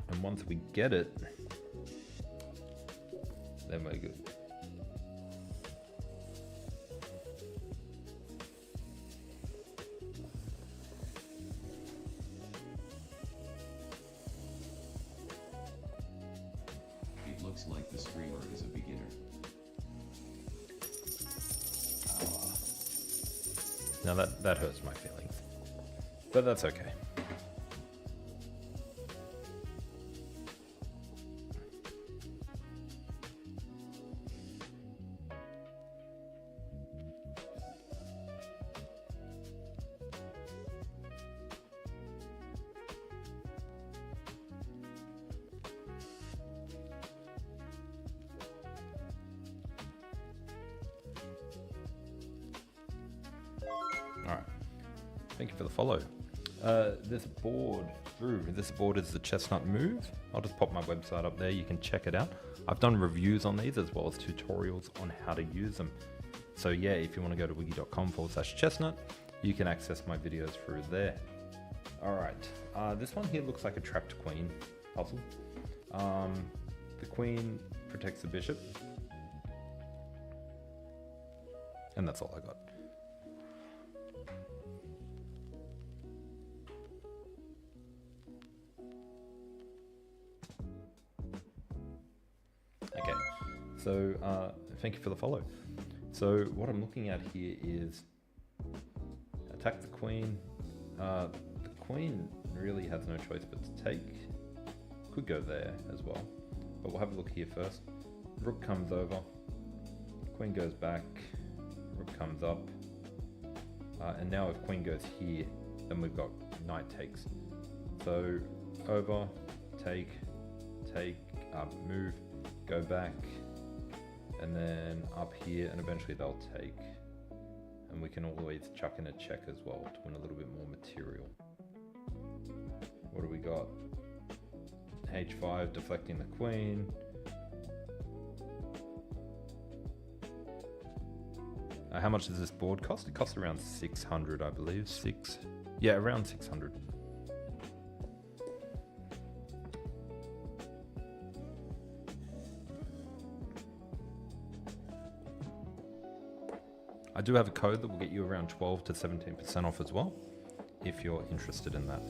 And once we get it, then we're good. It looks like the streamer is a beginner. Now that hurts my feelings, but that's okay. Alright, thank you for the follow. This board is the Chessnut move. I'll just pop my website up there, you can check it out. I've done reviews on these as well as tutorials on how to use them. So yeah, if you want to go to wiki.com/chessnut, you can access my videos through there. Alright, this one here looks like a trapped queen puzzle. The queen protects the bishop. And that's all I got. Okay, so thank you for the follow. So what I'm looking at here is attack the queen. The queen really has no choice but to take. Could go there as well, but we'll have a look here first. Rook comes over, queen goes back, rook comes up, and now if queen goes here, then we've got knight takes. So over, take, move, go back, and then up here, and eventually they'll take. And we can always chuck in a check as well to win a little bit more material. What do we got? H5 deflecting the queen. How much does this board cost? It costs around 600, I believe. Yeah, around 600. I do have a code that will get you around 12 to 17% off as well, if you're interested in that.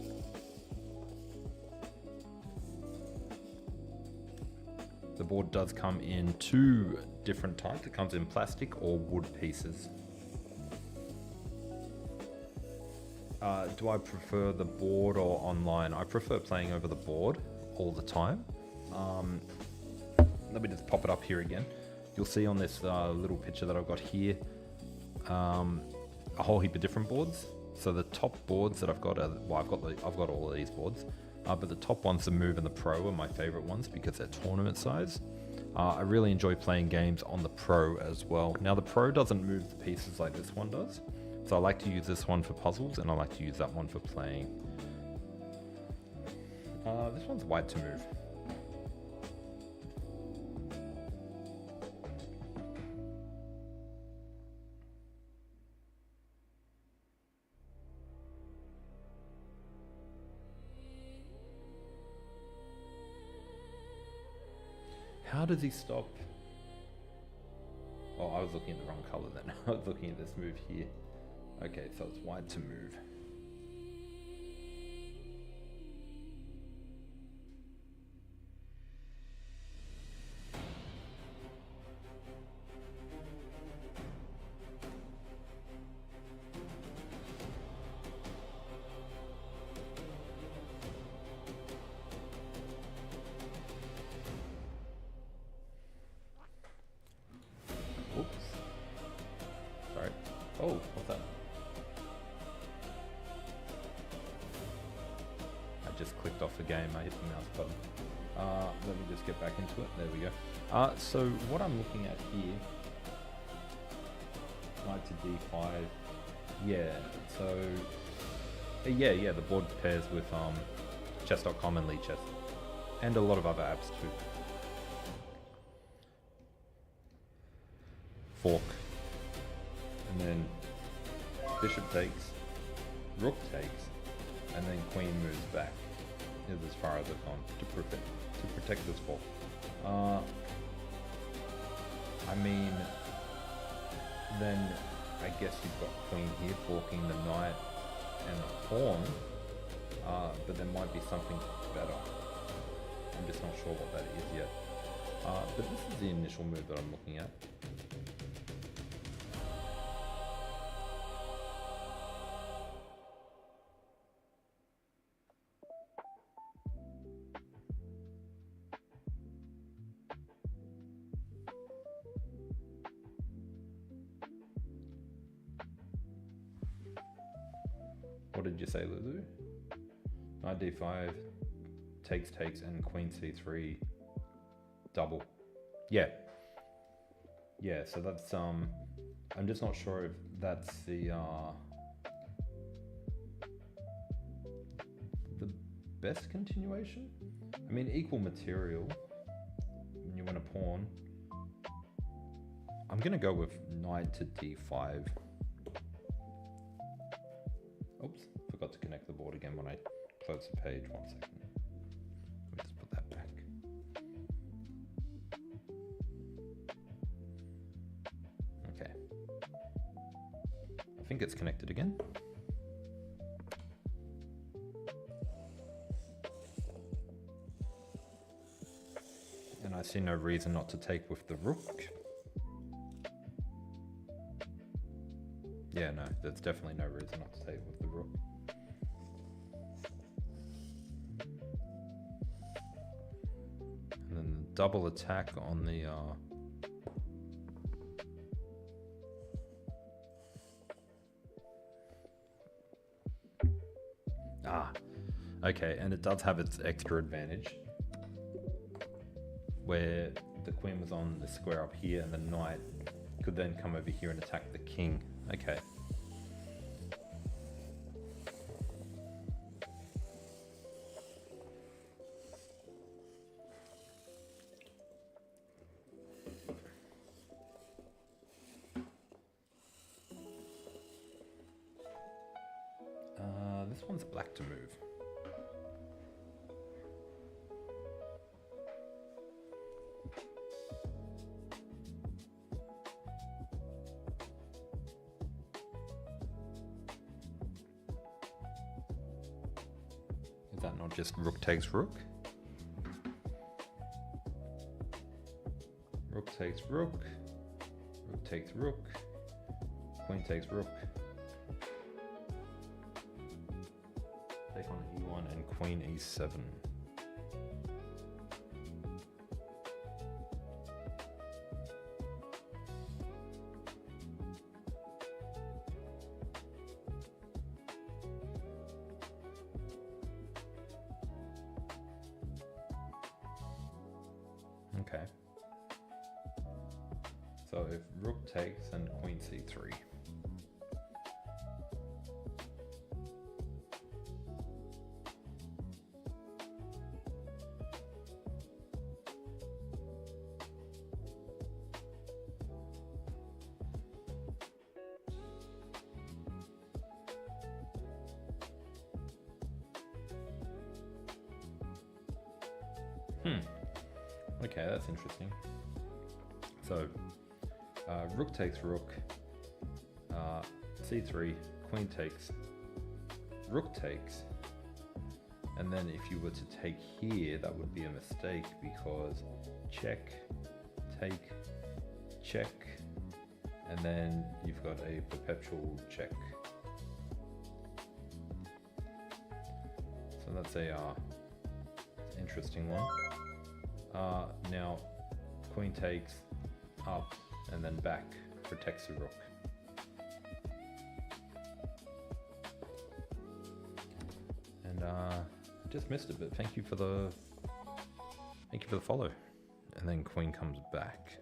The board does come in two different types. It comes in plastic or wood pieces. Do I prefer the board or online? I prefer playing over the board all the time. Let me just pop it up here again. You'll see on this little picture that I've got here, a whole heap of different boards. So the top boards that I've got are, well, I've got all of these boards, but the top ones, the Move and the Pro, are my favorite ones because they're tournament size. I really enjoy playing games on the Pro as well. Now the Pro doesn't move the pieces like this one does, so I like to use this one for puzzles and I like to use that one for playing. This one's white to move. How does he stop? Oh, I was looking at the wrong color then. I was looking at this move here. Okay, so it's white to move. Oh, what's that? I just clicked off the game. I hit the mouse button. Let me just get back into it. There we go. So what I'm looking at here, knight to d5. Yeah. So yeah. The board pairs with chess.com and Chess, and a lot of other apps too. Fork, and then bishop takes, rook takes, and then queen moves back. Is as far as I've gone to protect this fork. I mean, then I guess you've got queen here forking the knight and the pawn, but there might be something better. I'm just not sure what that is yet. But this is the initial move that I'm looking at. What did you say, Lulu? Knight d5, takes, and queen c3, double. Yeah. Yeah, so that's, I'm just not sure if that's the best continuation? I mean, equal material, when you want a pawn. I'm gonna go with knight to d5. Oops, forgot to connect the board again when I closed the page. 1 second. Let me just put that back. Okay. I think it's connected again. And I see no reason not to take with the rook. Yeah, no, there's definitely no reason not to take with the rook. And then the double attack on the okay, and it does have its extra advantage where the queen was on the square up here and the knight could then come over here and attack the king. Okay. This one's black to move. Is that not just rook takes rook? Rook takes rook. Rook takes rook. Queen takes rook. Take on e1 and queen e7. Okay. So if rook takes and queen c3. Okay, that's interesting. So, rook takes rook, c3, queen takes, rook takes, and then if you were to take here, that would be a mistake because check, take, check, and then you've got a perpetual check. So that's a interesting one. Now, queen takes up and then back protects the rook. I just missed it, but thank you for the follow. And then queen comes back.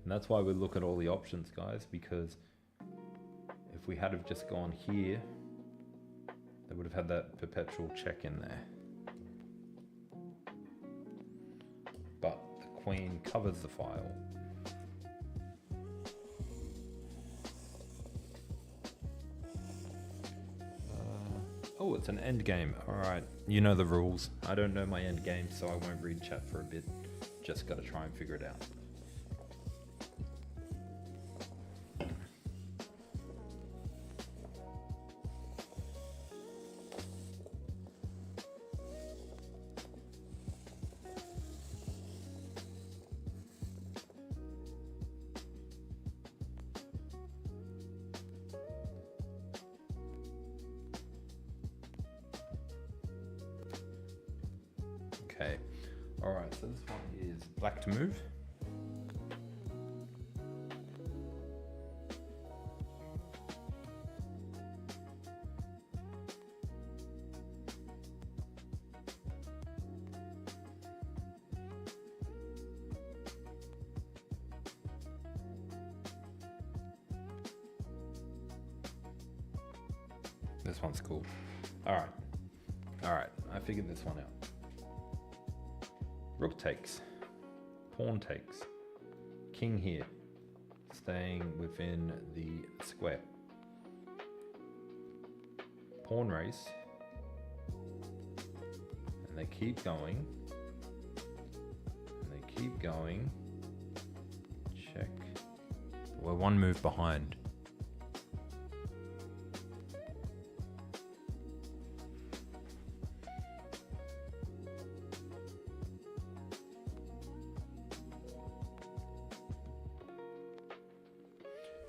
And that's why we look at all the options, guys, because if we had have just gone here, they would have had that perpetual check in there. But the queen covers the file. Oh, it's an end game. Alright, you know the rules. I don't know my end game, so I won't read chat for a bit. Just gotta try and figure it out. Okay, alright, so this one is black to move. This one's cool. Alright, I figured this one out. Rook takes, pawn takes, king here, staying within the square. Pawn race, and they keep going, and they keep going. Check. We're one move behind.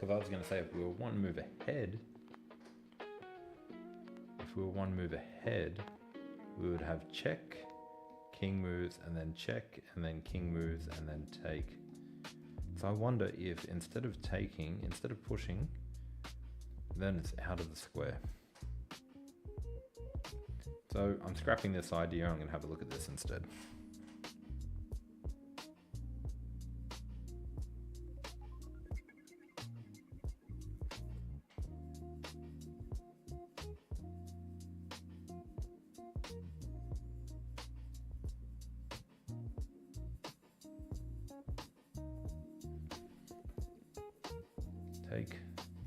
Because I was going to say, if we were one move ahead, we would have check, king moves, and then check, and then king moves, and then take. So I wonder if instead of taking, instead of pushing, then it's out of the square. So I'm scrapping this idea. I'm going to have a look at this instead.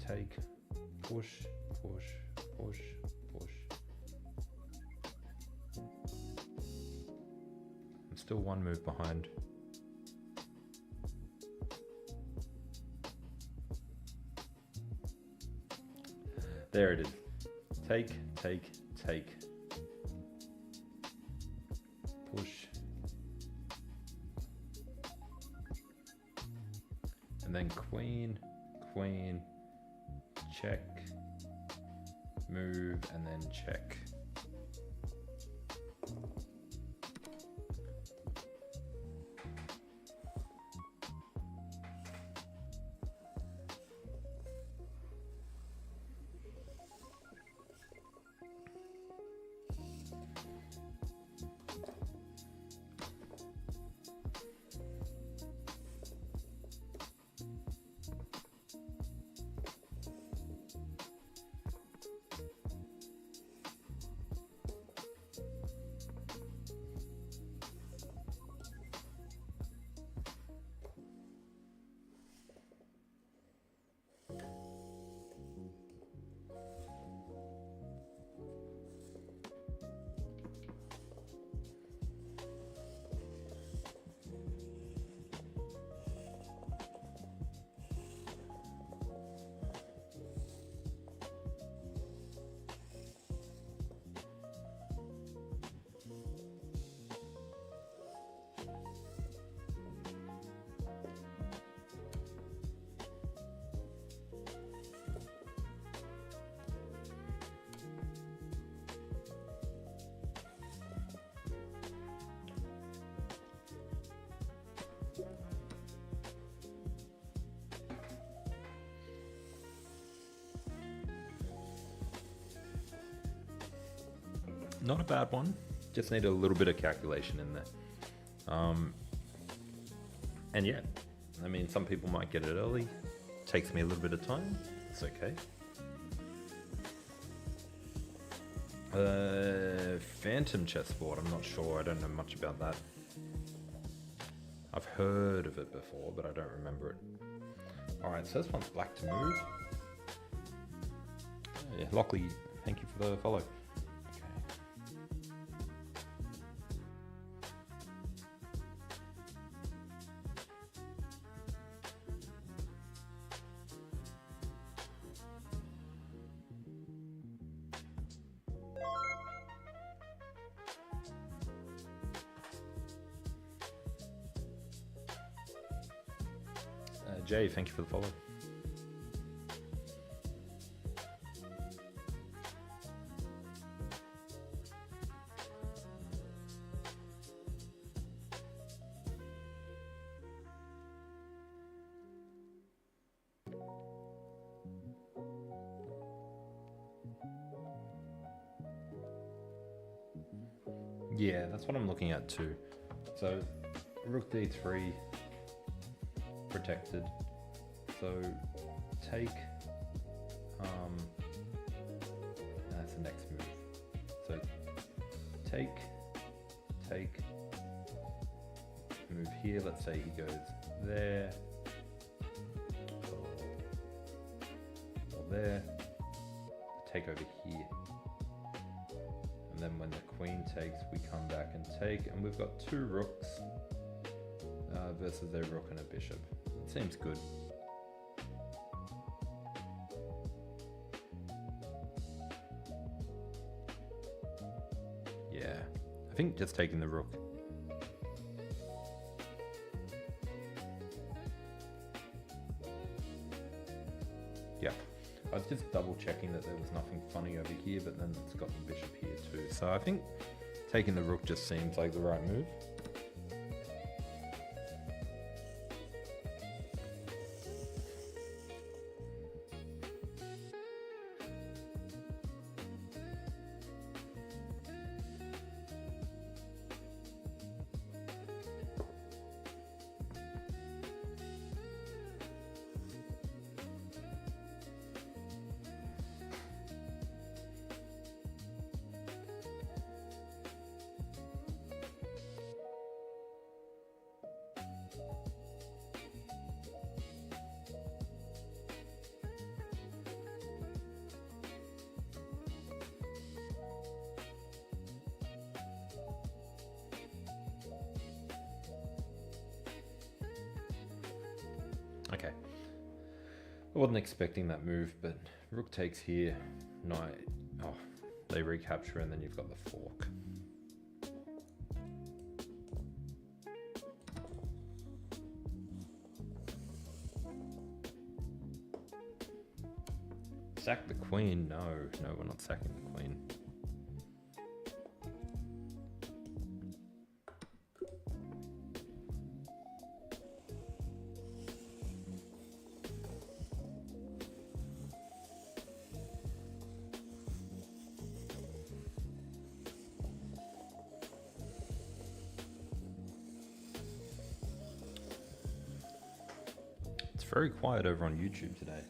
Take, push, push, push, push. I'm still one move behind. There it is. Take, push. And then queen, check, move, and then check. not a bad one. Just need a little bit of calculation in there. And yeah, I mean, some people might get it early. Takes me a little bit of time. It's okay. Phantom chessboard. I'm not sure. I don't know much about that. I've heard of it before, but I don't remember it. Alright, so this one's black to move. Yeah, Lockley, thank you for the follow. Okay. Jay, thank you for the follow. Yeah, that's what I'm looking at too. So, rook d3, protected. So, take, that's the next move. So, take, move here. Let's say he goes there, or there, take over here. And then when the queen takes, we come back and take, and we've got two rooks versus their rook and a bishop. It seems good. Yeah, I think just taking the rook. Yeah, I was just double checking that there was nothing funny over here, but then it's got the bishop here too. So I think taking the rook just seems like the right move. Okay, I wasn't expecting that move, but rook takes here, knight, oh, they recapture and then you've got the fork. Sack the queen, no, we're not sacking the queen. Very quiet over on YouTube today.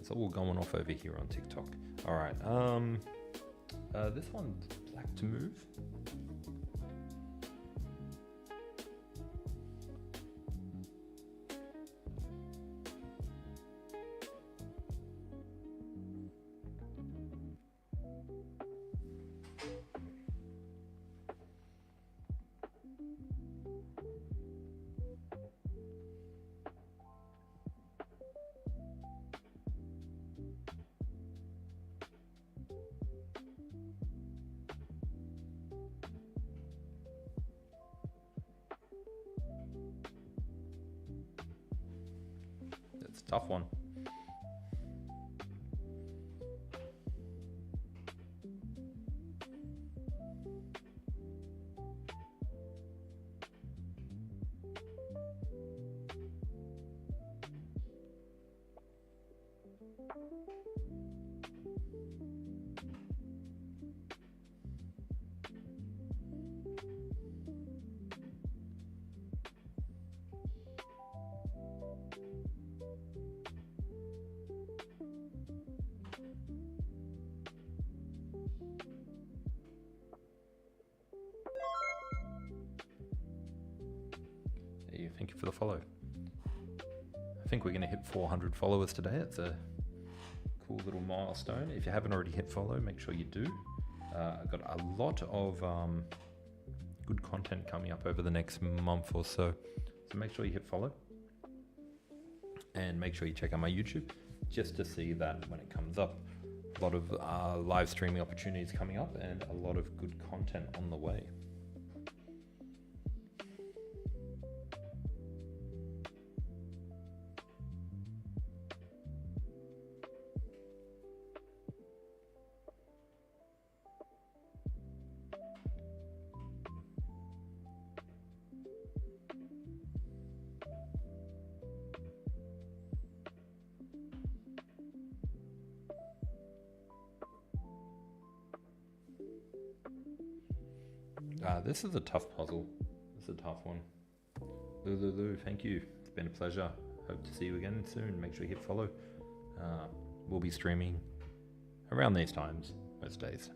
It's all going off over here on TikTok. All right, this one's black to move. It's a tough one. for the follow. I think we're going to hit 400 followers today. It's a cool little milestone. If you haven't already hit follow, make sure you do. I've got a lot of good content coming up over the next month or so. So make sure you hit follow. And make sure you check out my YouTube just to see that when it comes up. A lot of live streaming opportunities coming up and a lot of good content on the way. This is a tough puzzle. This is a tough one. Lulu, thank you. It's been a pleasure. Hope to see you again soon. Make sure you hit follow. We'll be streaming around these times, most days.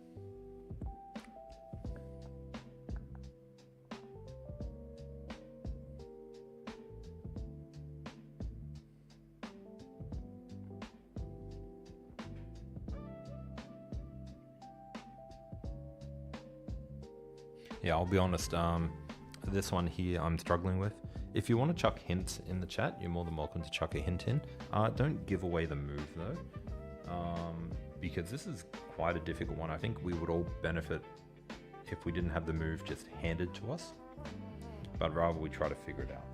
Yeah, I'll be honest, this one here I'm struggling with. If you want to chuck hints in the chat, you're more than welcome to chuck a hint in. Don't give away the move though, because this is quite a difficult one. I think we would all benefit if we didn't have the move just handed to us, but rather we try to figure it out.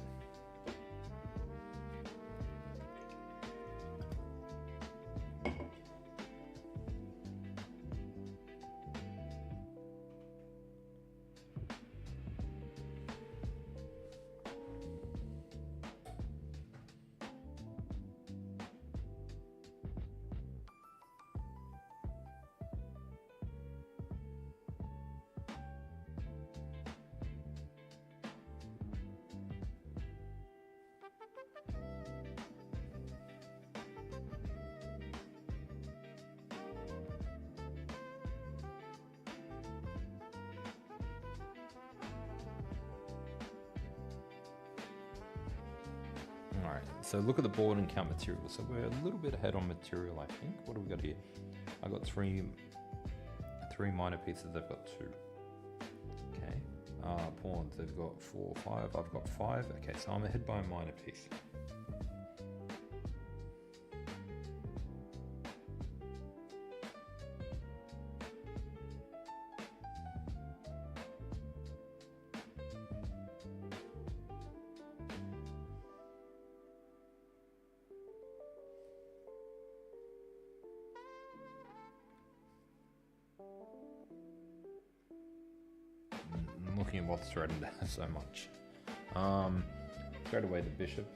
Alright, so look at the board and count material. So we're a little bit ahead on material, I think. What do we got here? I got three minor pieces, they've got 2. Okay. Pawns, they've got 4, 5, I've got 5. Okay, so I'm ahead by a minor piece. I'm looking at what's threatened so much. Straight away the bishop.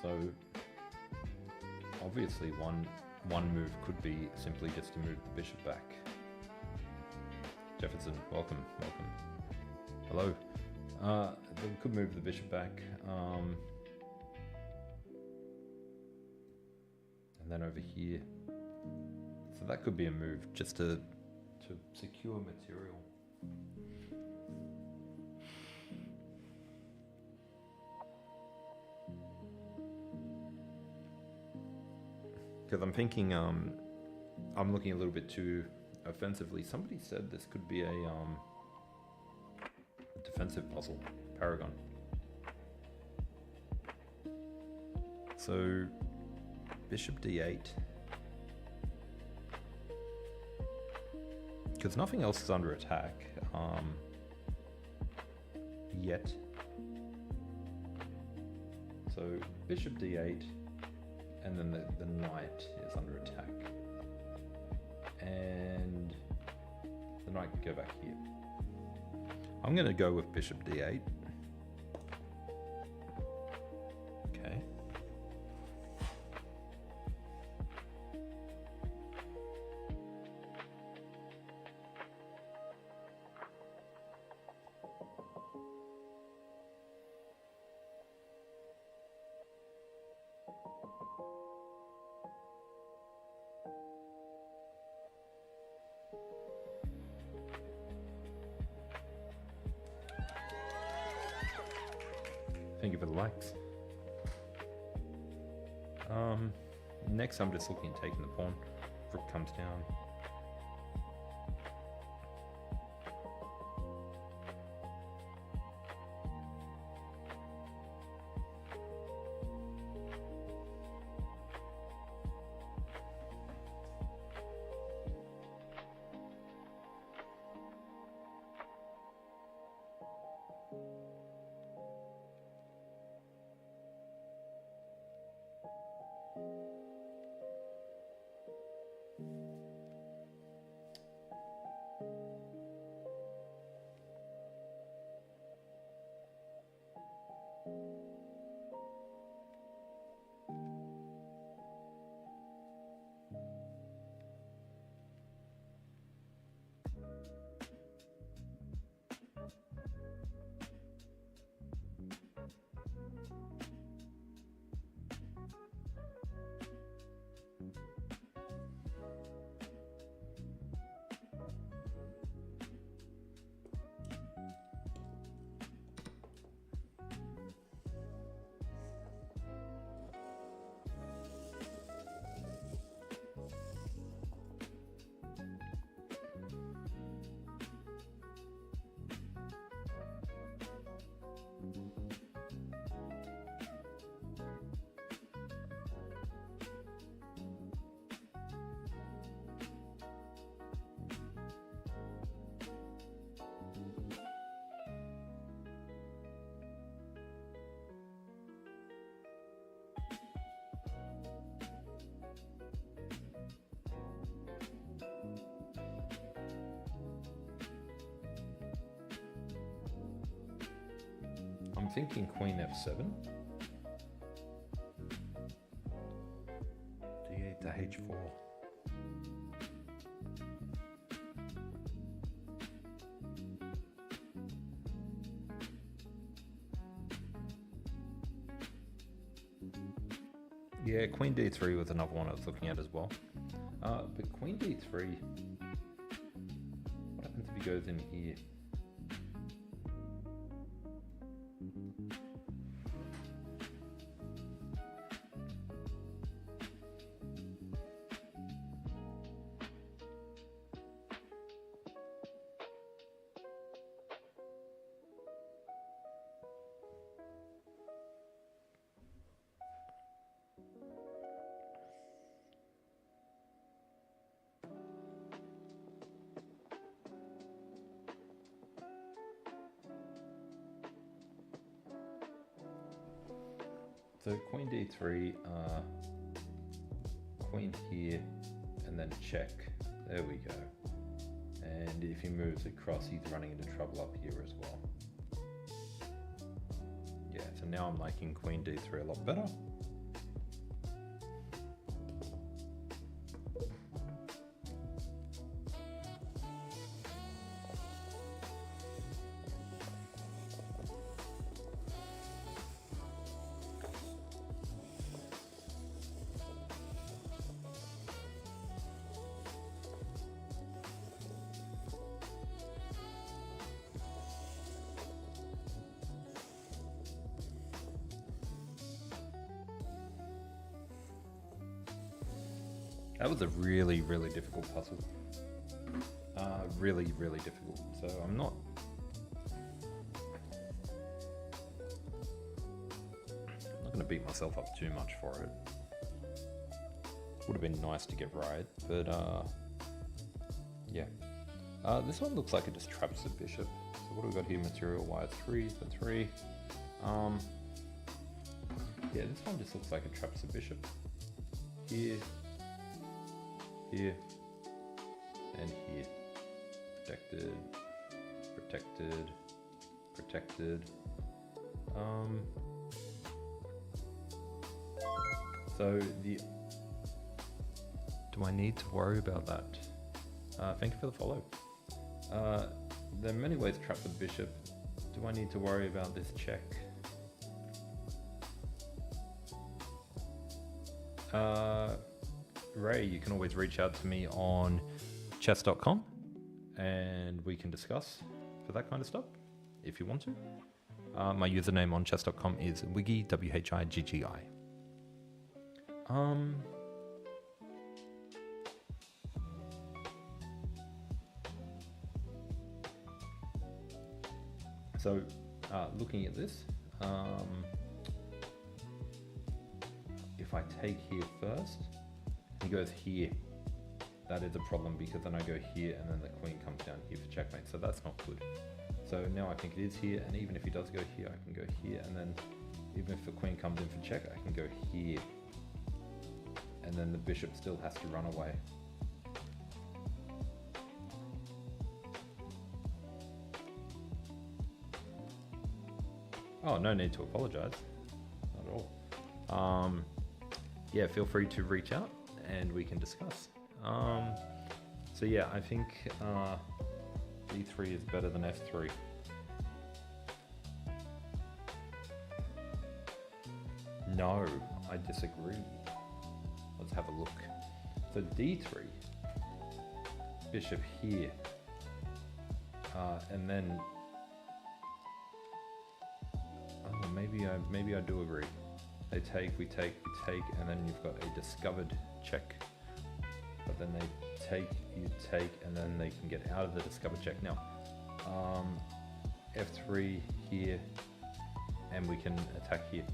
So obviously one move could be simply just to move the bishop back. Jefferson, welcome. Hello. We could move the bishop back. And then over here. So that could be a move just to secure material. Because I'm thinking, I'm looking a little bit too offensively. Somebody said this could be a defensive puzzle, Paragon. So, bishop d8. Because nothing else is under attack yet. So bishop d8, and then the knight is under attack. And the knight can go back here. I'm going to go with bishop d8. Okay. Thank you for the likes. Next I'm just looking at taking the pawn. Rook comes down. I'm thinking queen f7. d8 to h4. Yeah, queen d3 was another one I was looking at as well. But queen d3, what happens if he goes in here? So queen d3, queen here, and then check. There we go. And if he moves across, he's running into trouble up here as well. Yeah, so now I'm liking queen d3 a lot better. That was a really, really difficult puzzle. Really, really difficult. So I'm not going to beat myself up too much for it. Would have been nice to get right, but yeah. This one looks like it just traps the bishop. So what do we got here material-wise? 3 for 3. Yeah, this one just looks like it traps the bishop. Here. Here and here. Protected, protected, protected. So do I need to worry about that? Thank you for the follow. There are many ways to trap the bishop. Do I need to worry about this check? Ray, you can always reach out to me on chess.com and we can discuss for that kind of stuff if you want to. My username on chess.com is Wiggy, W-H-I-G-G-I. So, looking at this, if I take here first, he goes here. That is a problem because then I go here and then the queen comes down here for checkmate. So that's not good. So now I think it is here, and even if he does go here, I can go here, and then even if the queen comes in for check, I can go here. And then the bishop still has to run away. Oh, no need to apologize. Not at all. Yeah, feel free to reach out and we can discuss. So yeah, I think d3 is better than f3. No, I disagree. Let's have a look. So d3, bishop here, and then maybe I do agree. They take, we take, and then you've got a discovered check. But then they take, you take, and then they can get out of the discovered check. Now, f3 here, and we can attack here.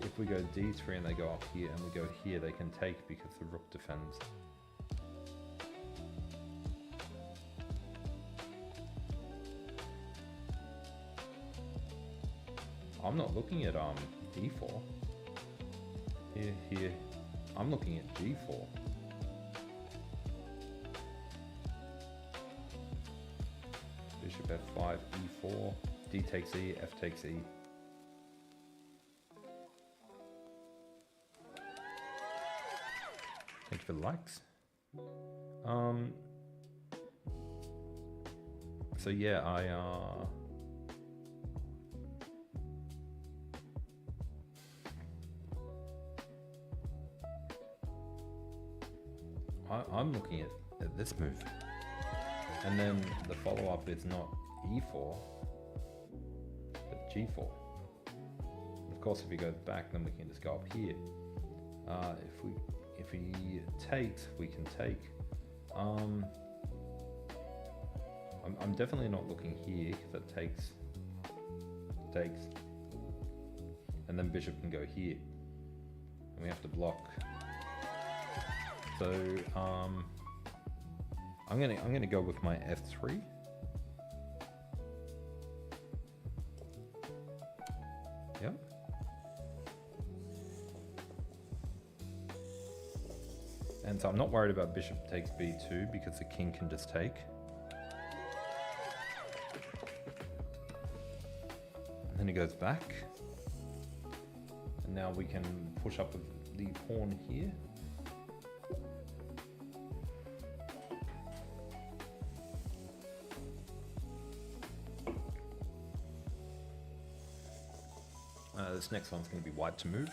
If we go d3 and they go up here, and we go here, they can take because the rook defends. I'm not looking at d4. Here. I'm looking at g4. Bishop f5, e4, d takes e, f takes e. Thank you for the likes. So yeah, I'm looking at this move. And then the follow-up is not e4, but g4. Of course, if he goes back, then we can just go up here. If he takes, we can take. I'm definitely not looking here because it takes, and then bishop can go here, and we have to block. So I'm gonna go with my f3. Yep. And so I'm not worried about bishop takes b2 because the king can just take. And then he goes back. And now we can push up with the pawn here. This next one's going to be white to move.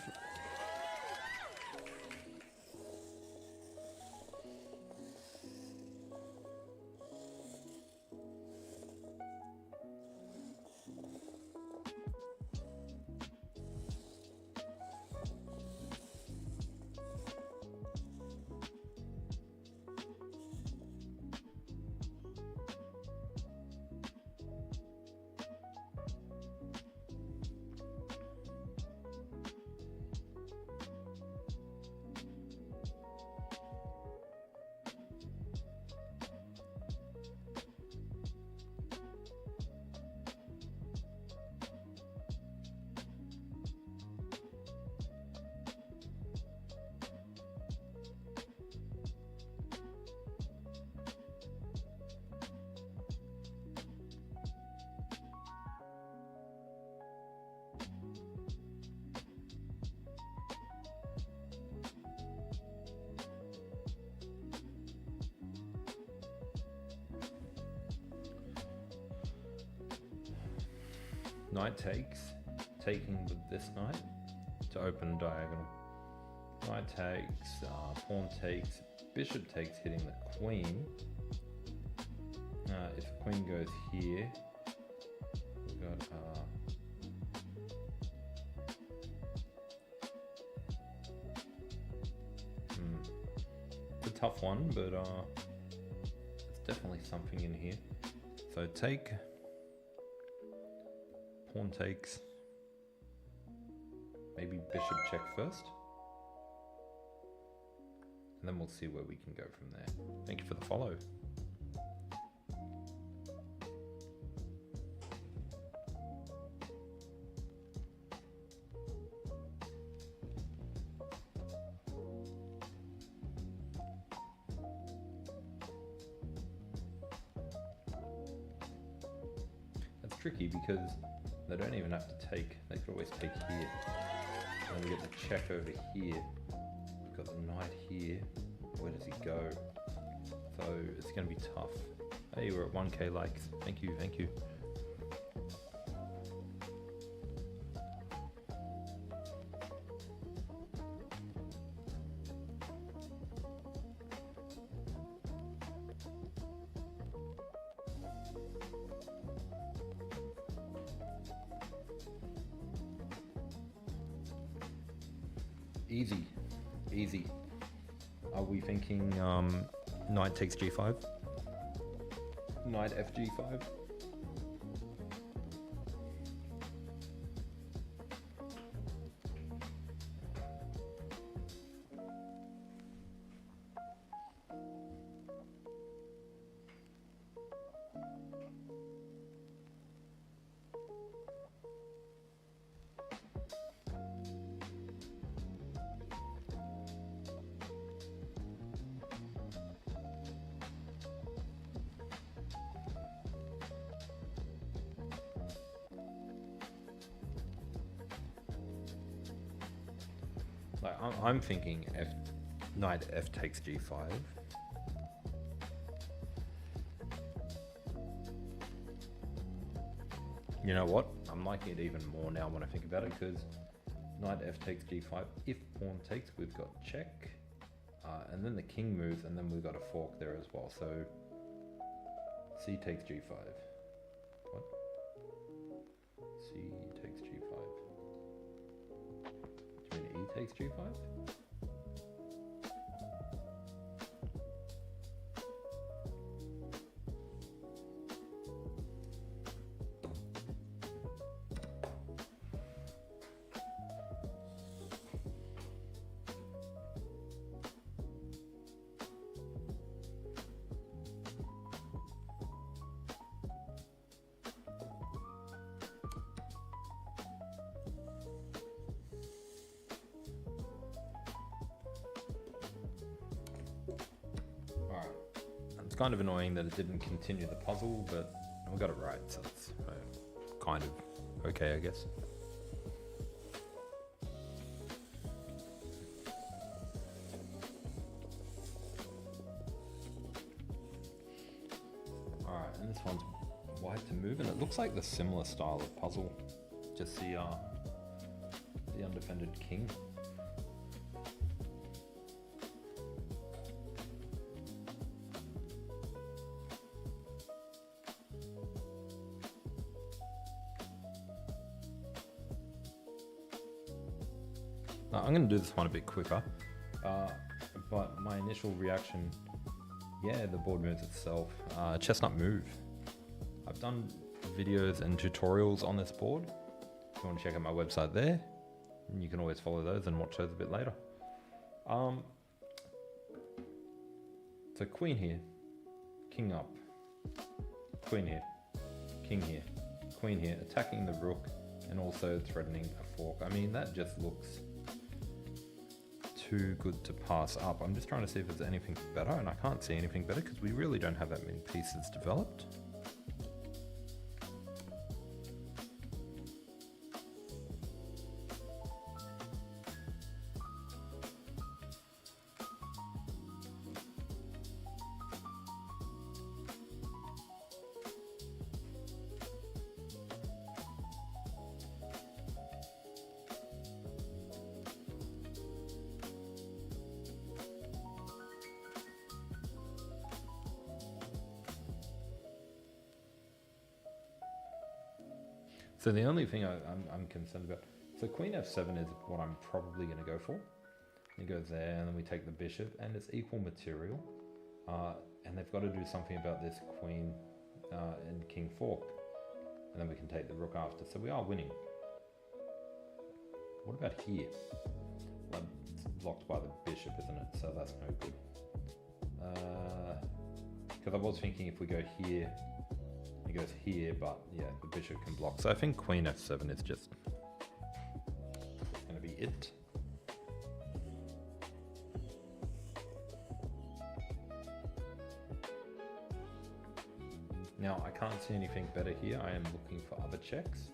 Knight takes, taking with this knight to open diagonal. Knight takes, pawn takes, bishop takes, hitting the queen. If the queen goes here, we've got tough one, but it's definitely something in here. So take, pawn takes, maybe bishop check first, and then we'll see where we can go from there. Thank you for the follow. Tricky because they don't even have to take, they could always take here, and we get the check over here. We've got the knight here, where does he go? So it's going to be tough. Hey, we're at 1k likes, thank you, thank you. Easy, easy. Are we thinking knight takes g5? Knight fg5? Like, I'm thinking knight f takes g5. You know what? I'm liking it even more now when I think about it, because knight f takes g5. If pawn takes, we've got check, and then the king moves, and then we've got a fork there as well. So c takes g5. What? C takes g5. Do you mean e takes g5? Kind of annoying that it didn't continue the puzzle, but we got it right, so it's kind of okay, I guess. Alright, and this one's wide to move, and it looks like the similar style of puzzle, just the undefended king. I'm going to do this one a bit quicker, but my initial reaction, yeah, the board moves itself. Chestnut move. I've done videos and tutorials on this board. If you want to check out my website there, and you can always follow those and watch those a bit later. So queen here, king up, queen here, king here, queen here, attacking the rook and also threatening a fork. I mean, that just looks too good to pass up. I'm just trying to see if there's anything better, and I can't see anything better because we really don't have that many pieces developed. So the only thing I'm concerned about, so queen f7 is what I'm probably going to go for. It goes there, and then we take the bishop, and it's equal material. And they've got to do something about this queen and king fork. And then we can take the rook after. So we are winning. What about here? Well, it's blocked by the bishop, isn't it? So that's no good. Because I was thinking if we go here, it goes here, but yeah, the bishop can block. So I think queen f7 is just going to be it. Now, I can't see anything better here. I am looking for other checks,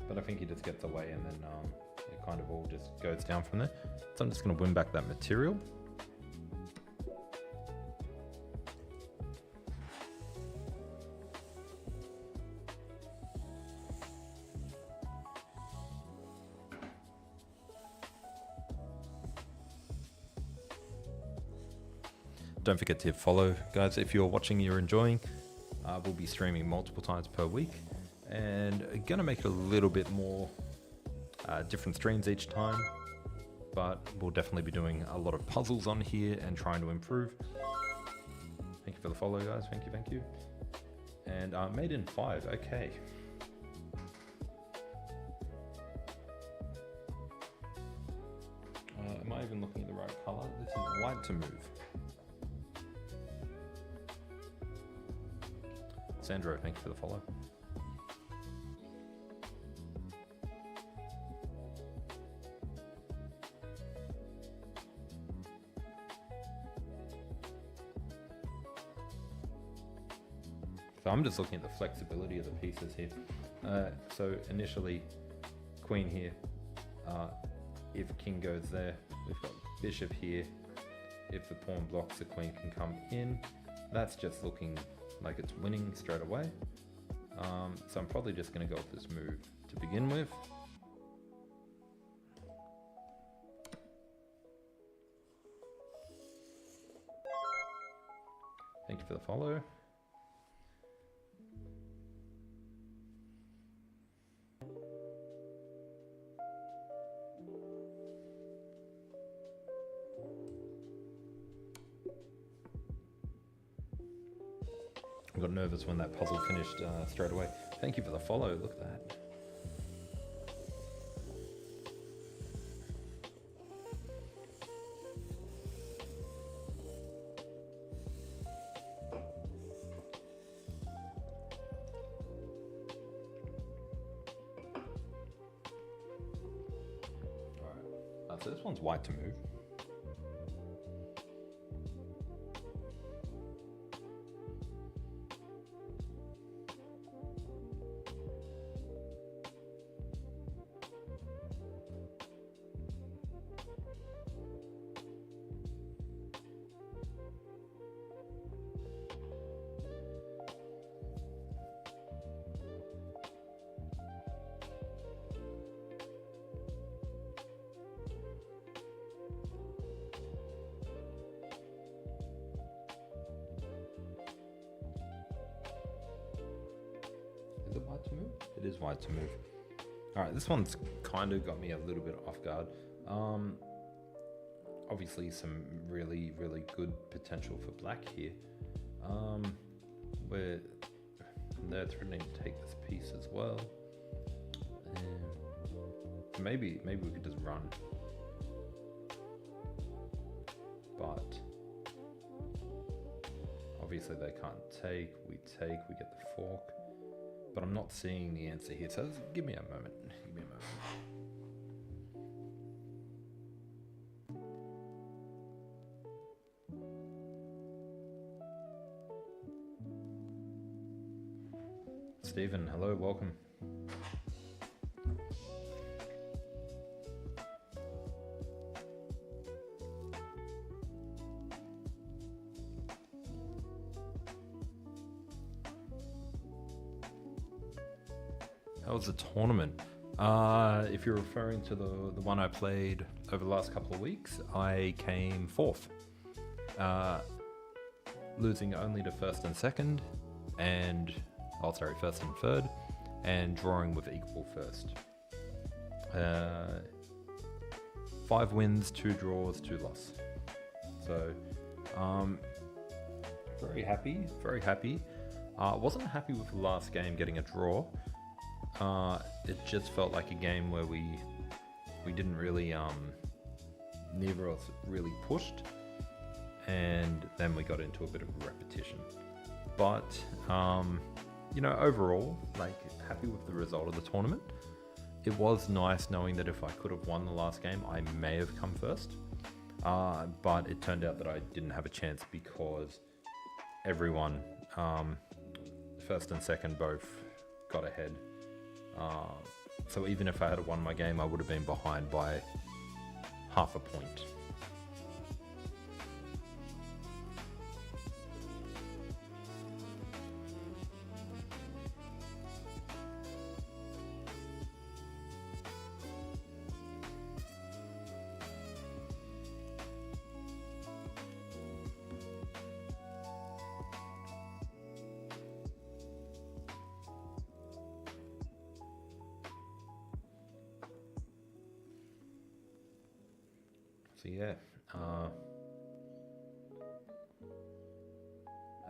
but I think he just gets away, and then it kind of all just goes down from there. So I'm just going to win back that material. Don't forget to hit follow, guys, if you're watching, you're enjoying. We'll be streaming multiple times per week, and gonna make it a little bit more different streams each time, but we'll definitely be doing a lot of puzzles on here and trying to improve. Thank you for the follow, guys. Thank you. And made in 5. Okay. Am I even looking at the right color? This is white to move. Sandro, thank you for the follow. So I'm just looking at the flexibility of the pieces here. So initially, queen here. If king goes there, we've got bishop here. If the pawn blocks, the queen can come in. That's just looking like it's winning straight away. So I'm probably just going to go with this move to begin with. Thank you for the follow. I got nervous when that puzzle finished straight away. Thank you for the follow. Look at that. Alright, so this one's white to move. Is it white to move? It is white to move. Alright, this one's kind of got me a little bit off guard. Obviously some really, really good potential for black here. Where they're threatening to take this piece as well. And maybe we could just run. But obviously they can't take, we get the fork. But I'm not seeing the answer here, so give me a moment. Give me a moment. Stephen, hello, welcome. How was the tournament? If you're referring to the one I played over the last couple of weeks, I came 4th. Losing only to 1st and 2nd, and, oh sorry, 1st and 3rd, and drawing with equal 1st. 5 wins, 2 draws, 2 losses. So, very happy, very happy. Wasn't happy with the last game getting a draw. It just felt like a game where we didn't really, neither of us really pushed, and then we got into a bit of a repetition. But, you know, overall, like, happy with the result of the tournament. It was nice knowing that if I could have won the last game, I may have come first. But it turned out that I didn't have a chance because everyone, first and second, both got ahead. So even if I had won my game, I would have been behind by half a point. So yeah,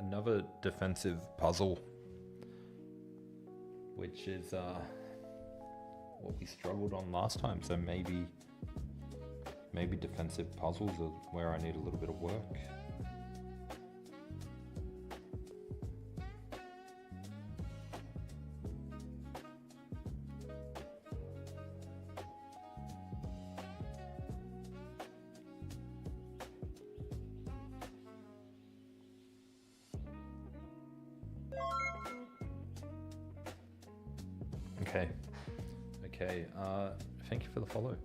another defensive puzzle, which is what we struggled on last time. So maybe defensive puzzles are where I need a little bit of work. Okay, thank you for the follow.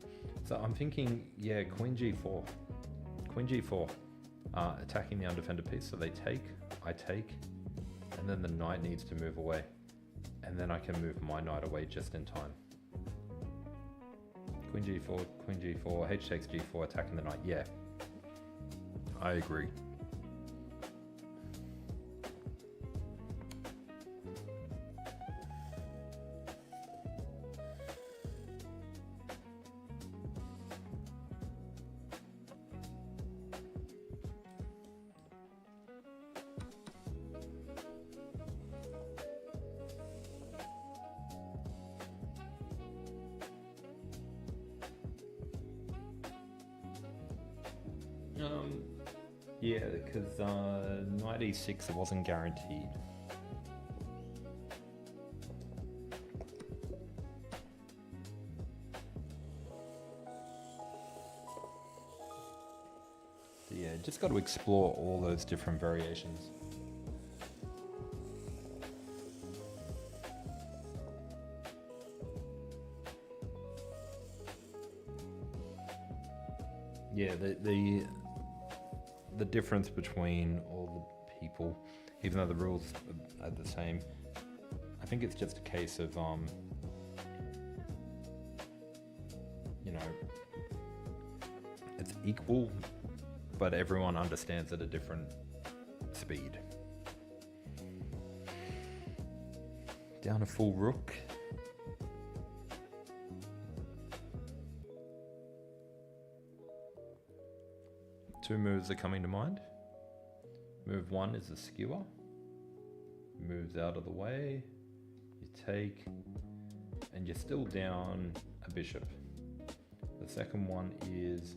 So I'm thinking, yeah, Queen G4, attacking the undefended piece. So they take, I take, and then the knight needs to move away. And then I can move my knight away just in time. Queen G4, H takes G4, attacking the knight. Yeah, I agree. Yeah, because knight e6, it wasn't guaranteed. So yeah, just got to explore all those different variations. Yeah, the difference between all the people, even though the rules are the same, I think it's just a case of, you know, it's equal, but everyone understands at a different speed. Down a full rook. Two moves are coming to mind. Move one is a skewer. Moves out of the way. You take, and you're still down a bishop. The second one is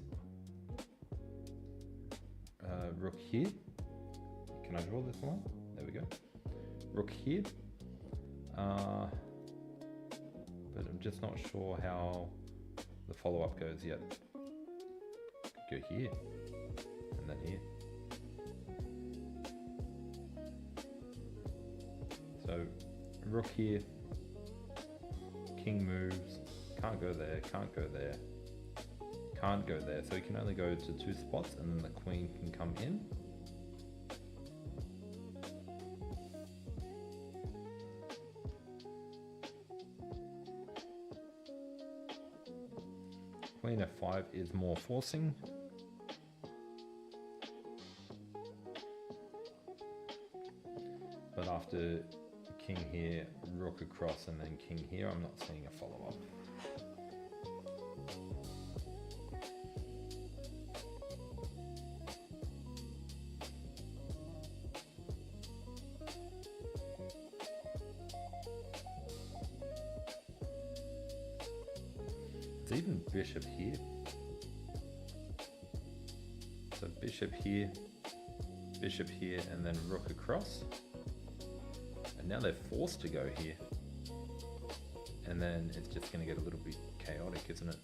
rook here. Can I draw this one? There we go. Rook here. But I'm just not sure how the follow-up goes yet. Go here. And then here. So rook here, king moves, can't go there, can't go there, can't go there. So you can only go to two spots and then the queen can come in. Queen f5 is more forcing. But after king here, rook across, and then king here, I'm not seeing a follow-up. It's even bishop here. So bishop here, and then rook across. And now they're forced to go here. And then it's just going to get a little bit chaotic, isn't it?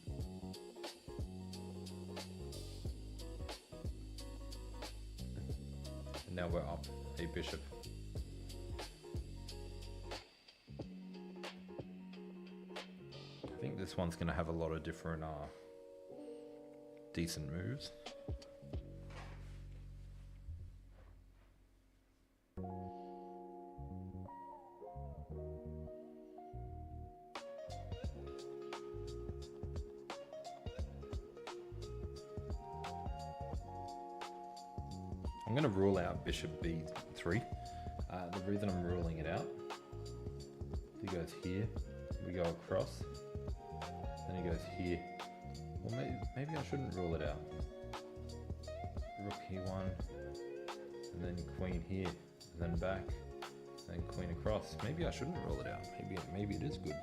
And now we're up a bishop. I think this one's going to have a lot of different decent moves. I'm going to rule out bishop b3. The reason I'm ruling it out, he goes here, we go across, then he goes here. Well, maybe I shouldn't rule it out. Rook e1, and then queen here, and then back, then queen across. Maybe I shouldn't rule it out. Maybe it is good.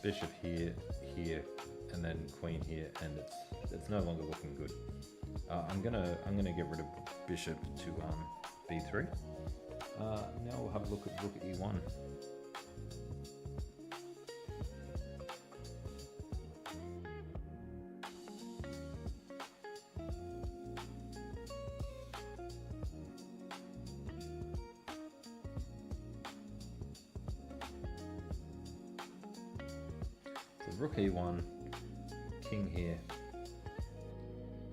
Bishop here, and then queen here, and it's no longer looking good. I'm gonna get rid of bishop to b3. Now we'll have a look at rook e1. Rook e1, king here,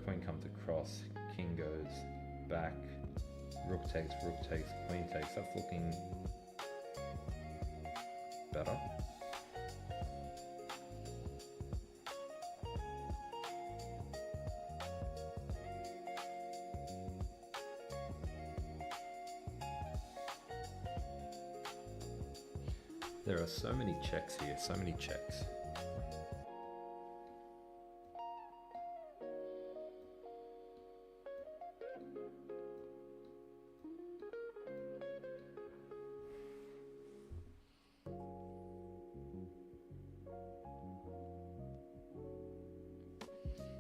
queen comes across, king goes back, rook takes, queen takes. That's looking better. There are so many checks here, so many checks.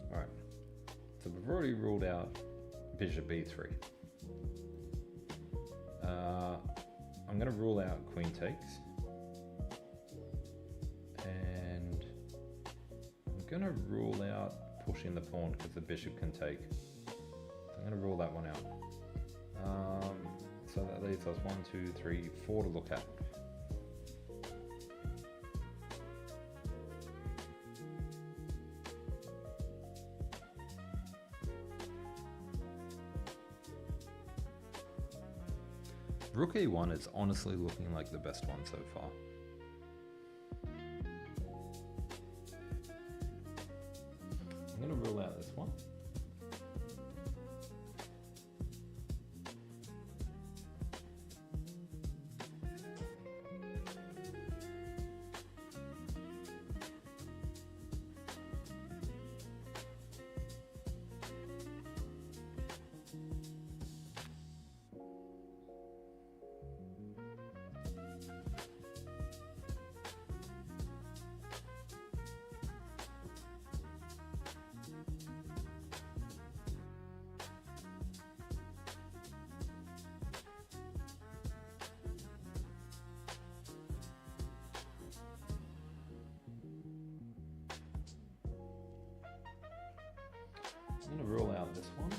Alright, so we've already ruled out bishop b3. I'm going to rule out queen takes. And I'm going to rule out pushing the pawn because the bishop can take. So I'm going to rule that one out. So that leaves us 1, 2, 3, 4 to look at. Rook e1 is honestly looking like the best one so far. I'm going to rule out this one. I'm going to rule out this one.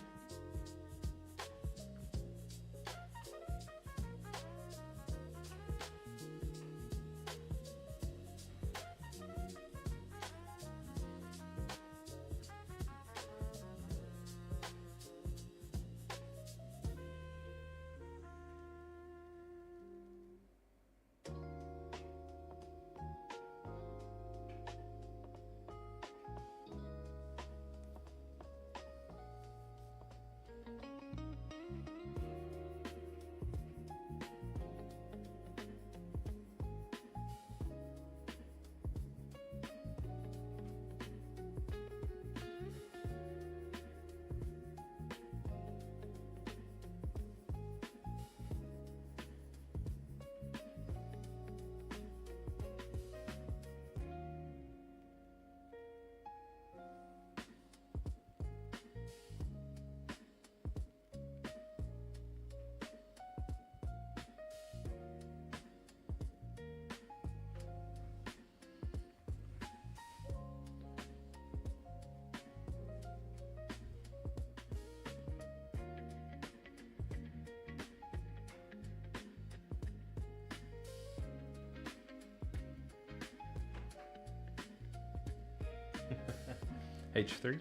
h3?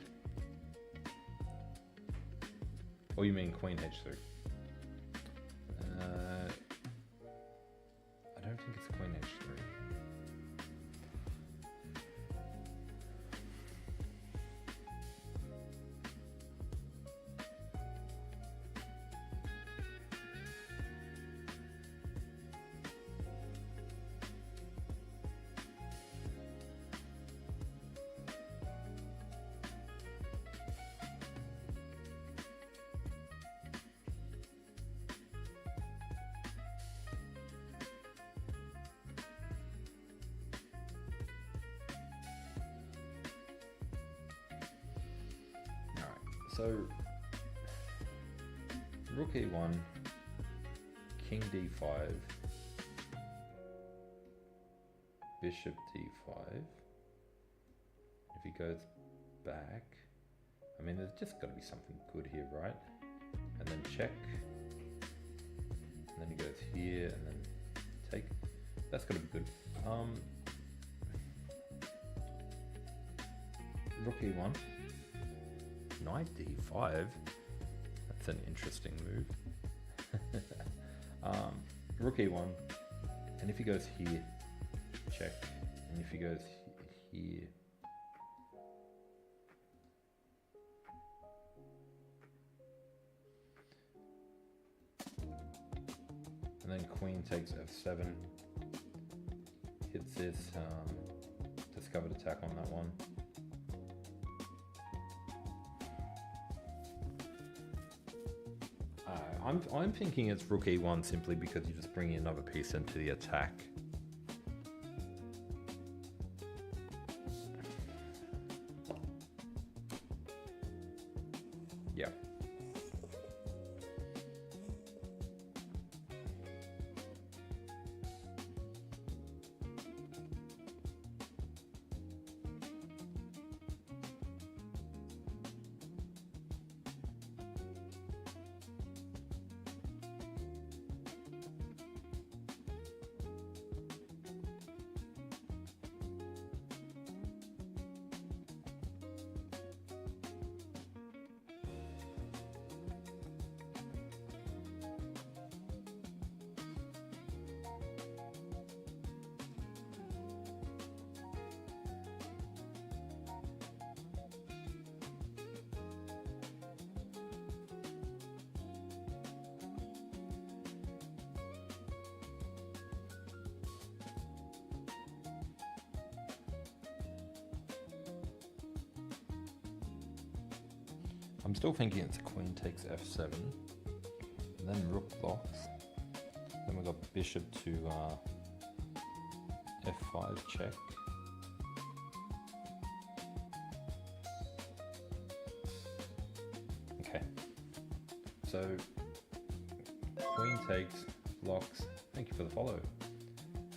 Or you mean queen h3? I don't think it's queen h3. So, rook e1, king d5, bishop d5. If he goes back, I mean, there's just got to be something good here, right? And then check, and then he goes here, and then take. That's got to be good. Rook e1. Knight d5. That's an interesting move. Rook e1, and if he goes here, check, and if he goes here, and then queen takes f7, hits this discovered attack on that one. I'm thinking it's rook e1 simply because you just bring another piece into the attack. Yeah. I'm still thinking it's queen takes f7, and then rook blocks. Then we've got bishop to f5 check. Okay, so queen takes, blocks, thank you for the follow,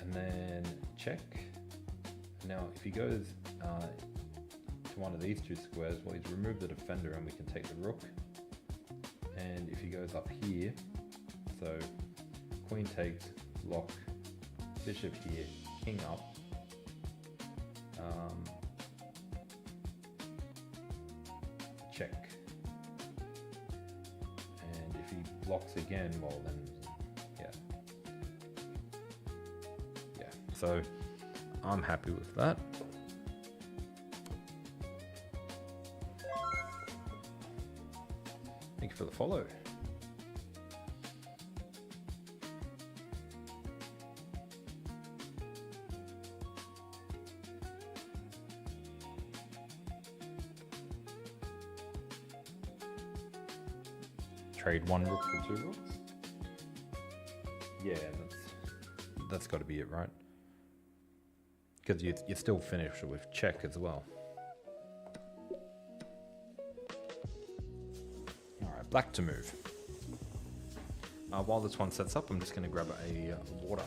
and then check. Now if he goes to one of these two squares, well, he's removed the defender and we can take the rook. And if he goes up here, so queen takes, lock, bishop here, king up, check. And if he blocks again, well then, yeah. So I'm happy with that. Thank you for the follow. Trade one rook for two rooks. Yeah, that's got to be it, right? Because you still finish with check as well. Black to move. While this one sets up, I'm just going to grab a water.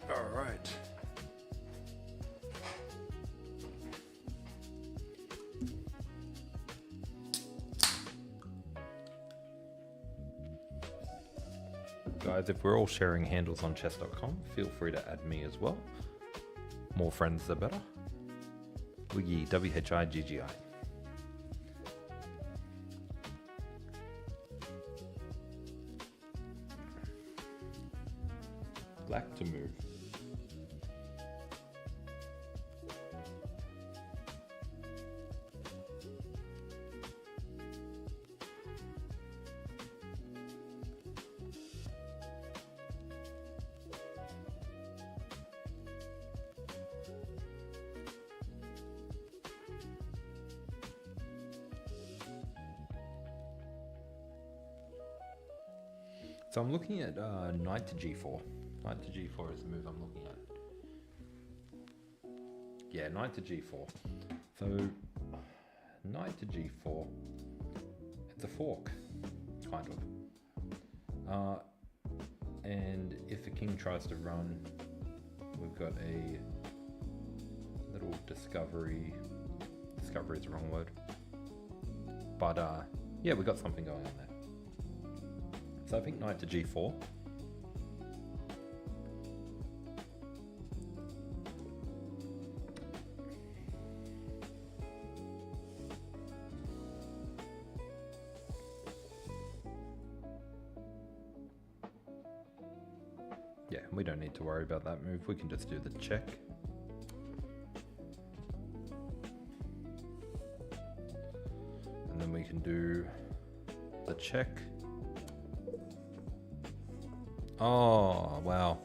All right. Guys, if we're all sharing handles on chess.com, feel free to add me as well. More friends, the better. Wiggy, WHIGGI. Black to move. So I'm looking at knight to g4. Knight to g4 is the move I'm looking at. Yeah, knight to g4. So knight to g4, it's a fork, kind of. And if the king tries to run, we've got a little discovery. Discovery is the wrong word. But yeah, we got something going on there. So I think knight to g4. Yeah, we don't need to worry about that move. We can just do the check. And then we can do the check. Oh, wow.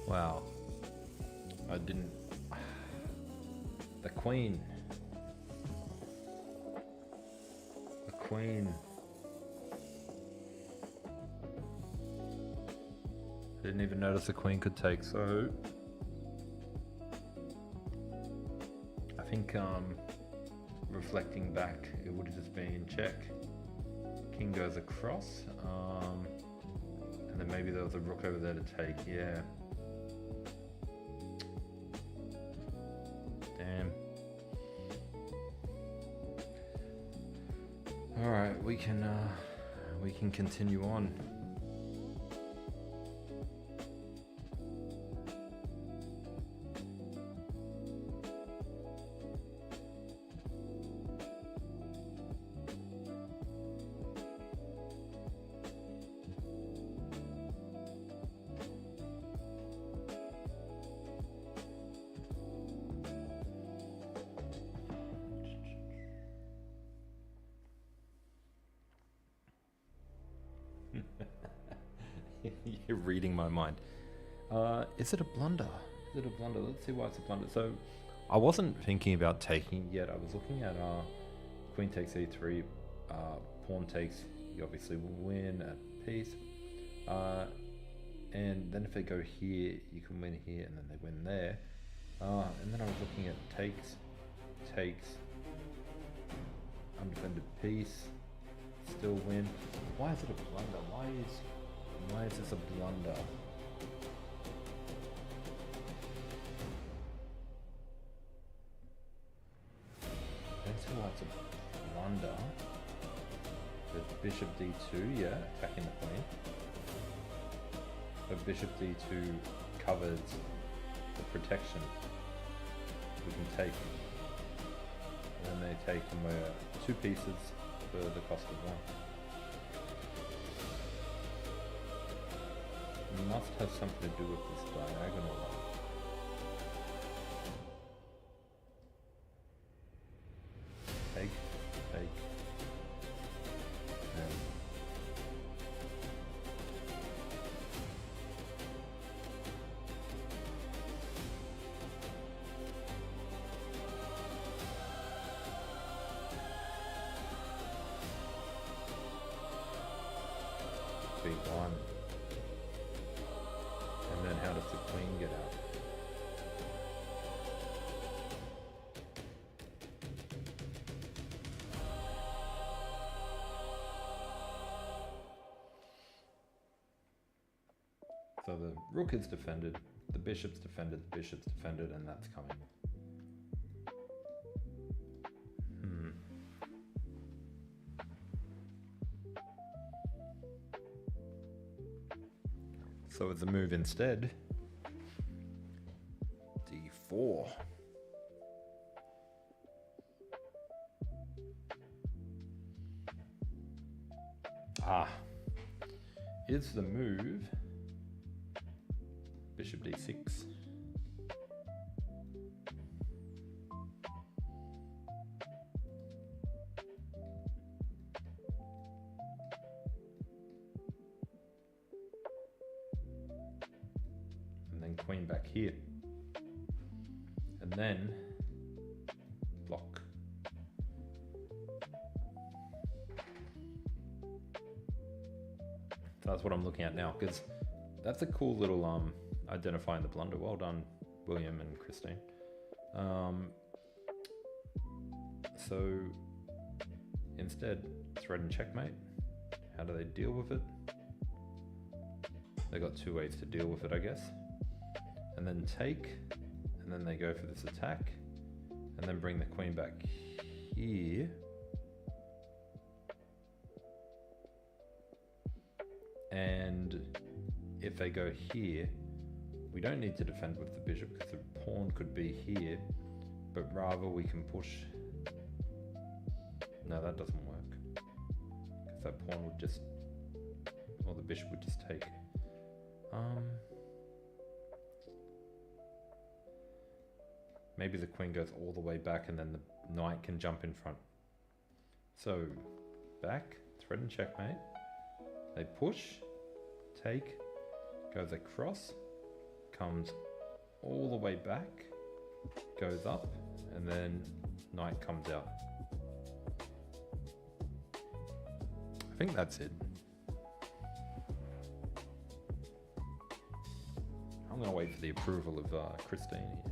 Wow. I didn't... The queen. The queen. I didn't even notice the queen could take, so... I think, reflecting back, it would have just been check. King goes across, and then maybe there was a rook over there to take, yeah. Damn. Alright, we can continue on. You're reading my mind. Is it a blunder? Is it a blunder? Let's see why it's a blunder. So I wasn't thinking about taking yet. I was looking at queen takes e3, pawn takes, you obviously will win at piece. And then if they go here, you can win here, and then they win there. And then I was looking at takes, undefended piece, still win. Why is it a blunder? Why is this a blunder? That's why it's a blunder. There's bishop d2, yeah, attacking the queen. But bishop d2 covers the protection. We can take. And then they take, and we're 2 pieces for the cost of 1. It must have something to do with this diagonal line. Take, and b1. And then how does the queen get out? So the rook is defended, the bishop's defended, the bishop's defended, and that's coming. So it's a move instead. D4. Is the move bishop d6? And then queen back here. And then block. So that's what I'm looking at now, because that's a cool little identifying the blunder. Well done, William and Christine. So instead, thread and checkmate. How do they deal with it? They got two ways to deal with it, I guess. And then take, and then they go for this attack, and then bring the queen back here. And if they go here, we don't need to defend with the bishop because the pawn could be here, but rather we can push. No, that doesn't work because that pawn would just, or the bishop would just take. Maybe the queen goes all the way back and then the knight can jump in front. So back, thread and checkmate. They push, take, goes across, comes all the way back, goes up, and then knight comes out. I think that's it. I'm gonna wait for the approval of Christine here.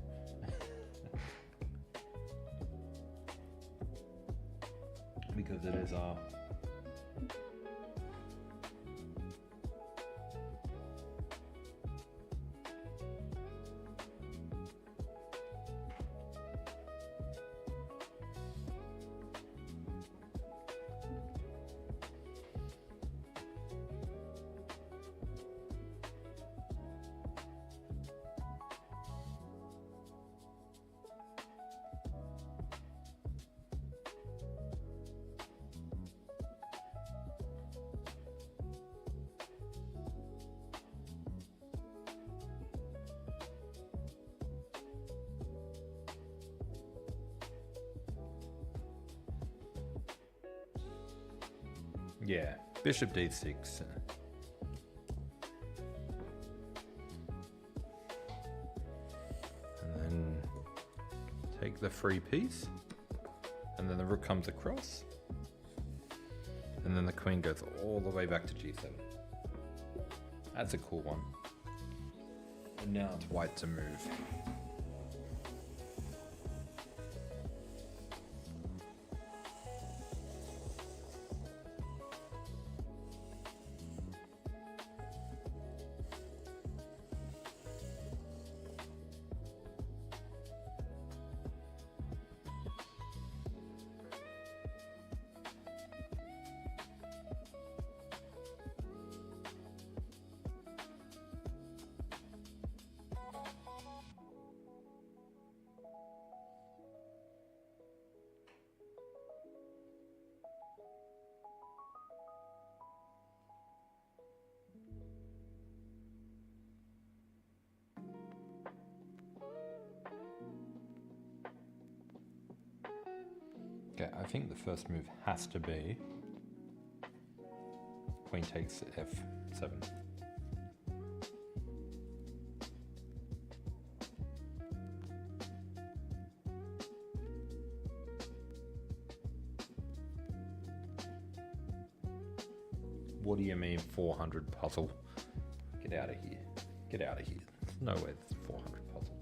Because it is yeah, bishop d6. And then take the free piece, and then the rook comes across, and then the queen goes all the way back to g7. That's a cool one. And now it's white to move. Okay, I think the first move has to be queen takes f7. What do you mean 400 puzzle? Get out of here. Get out of here. There's no way it's 400 puzzle.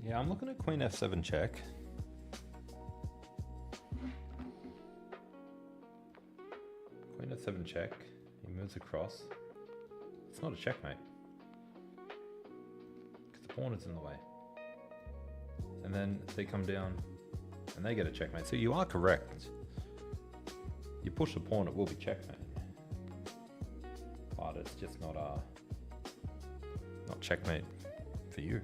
Yeah, I'm looking at queen f7 check. Queen f7 check. He moves across. It's not a checkmate. Because the pawn is in the way. And then they come down and they get a checkmate. So you are correct. You push the pawn, it will be checkmate. But it's just not checkmate for you.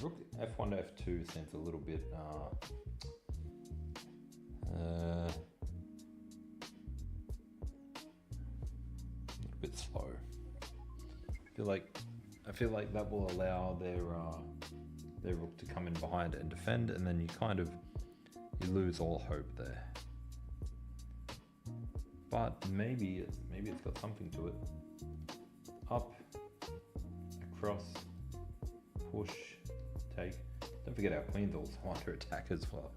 Rook f1 to f2 seems a little bit slow. I feel like that will allow their rook to come in behind and defend, and then you lose all hope there. But maybe it's got something to it. Up, across, push, take. Don't forget our queen's also under attack as well.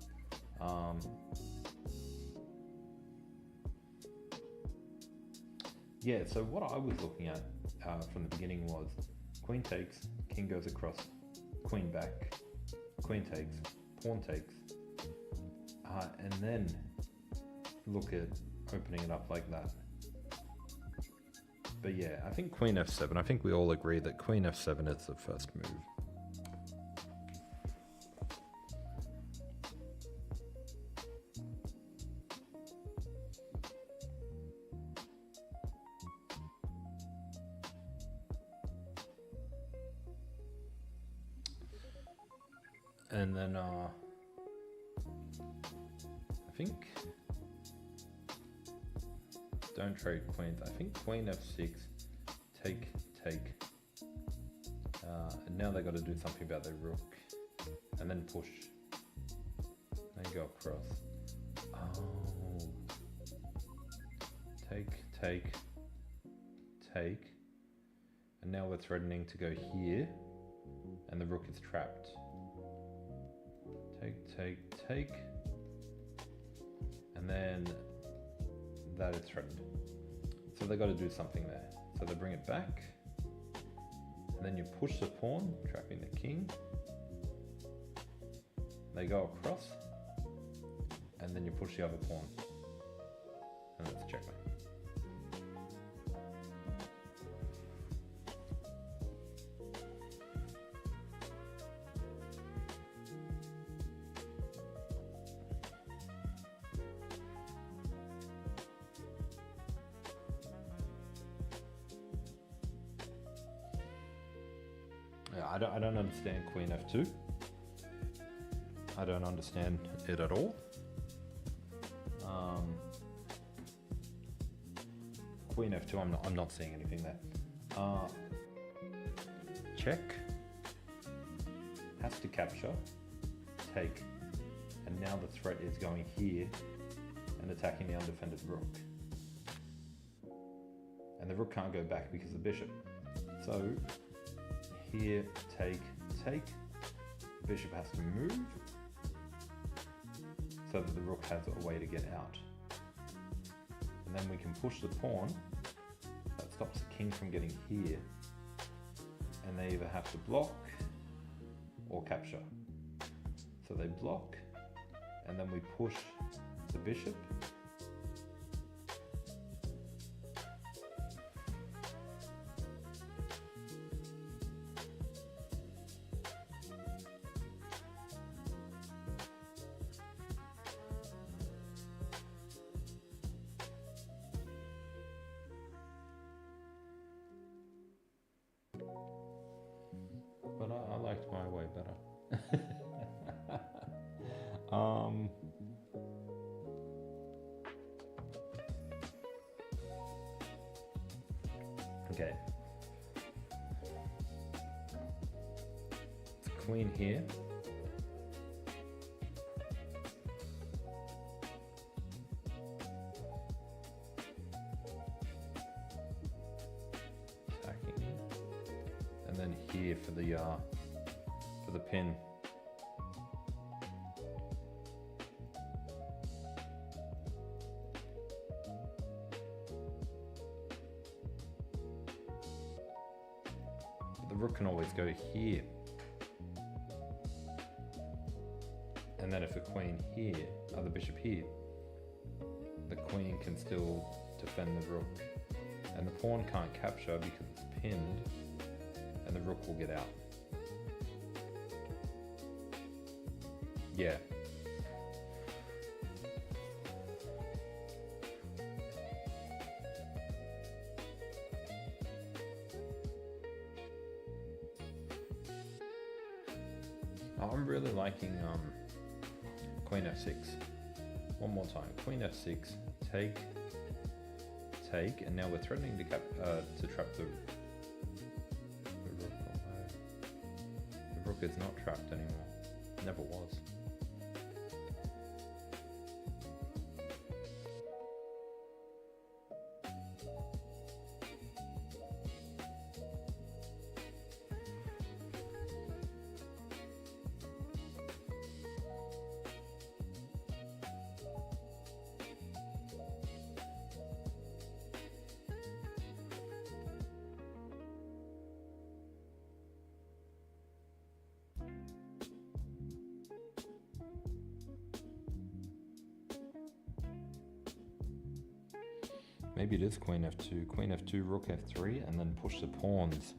Yeah, so what I was looking at from the beginning was queen takes, king goes across, queen back, queen takes, pawn takes, and then look at opening it up like that. But yeah, I think queen f7, I think we all agree that queen f7 is the first move. And then I think don't trade queens. I think queen f6, take, and now they got to do something about their rook, and then push, then go across. Oh, take, and now we're threatening to go here, and the rook is trapped. Take, and then that is threatened. So they got to do something there. So they bring it back, and then you push the pawn, trapping the king. They go across, and then you push the other pawn, and that's checkmate. Yeah, I don't understand queen f2. I don't understand it at all. Queen f2, I'm not seeing anything there. Check, has to capture, take, and now the threat is going here and attacking the undefended rook. And the rook can't go back because of the bishop. So here, take, bishop has to move so that the rook has a way to get out. And then we can push the pawn, that stops the king from getting here, and they either have to block or capture. So they block, and then we push the bishop, but I liked my way better. Okay. Queen here. and then here for the pin. But the rook can always go here. And then if the queen here, or the bishop here, the queen can still defend the rook. And the pawn can't capture because it's pinned, and the rook will get out. Yeah. I'm really liking Queen f6. One more time. Queen f6, take, and now we're threatening to trap the rook. The rook is not trapped anymore. Never was. Maybe it is queen f2, rook f3, and then push the pawns.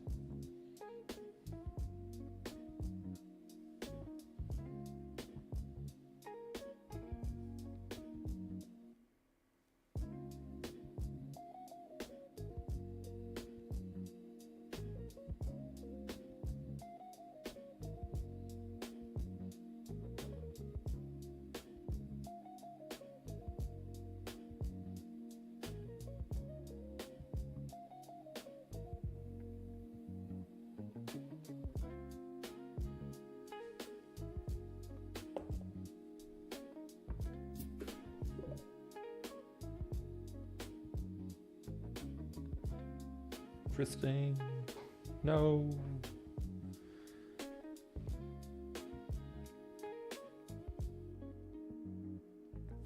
Interesting. No.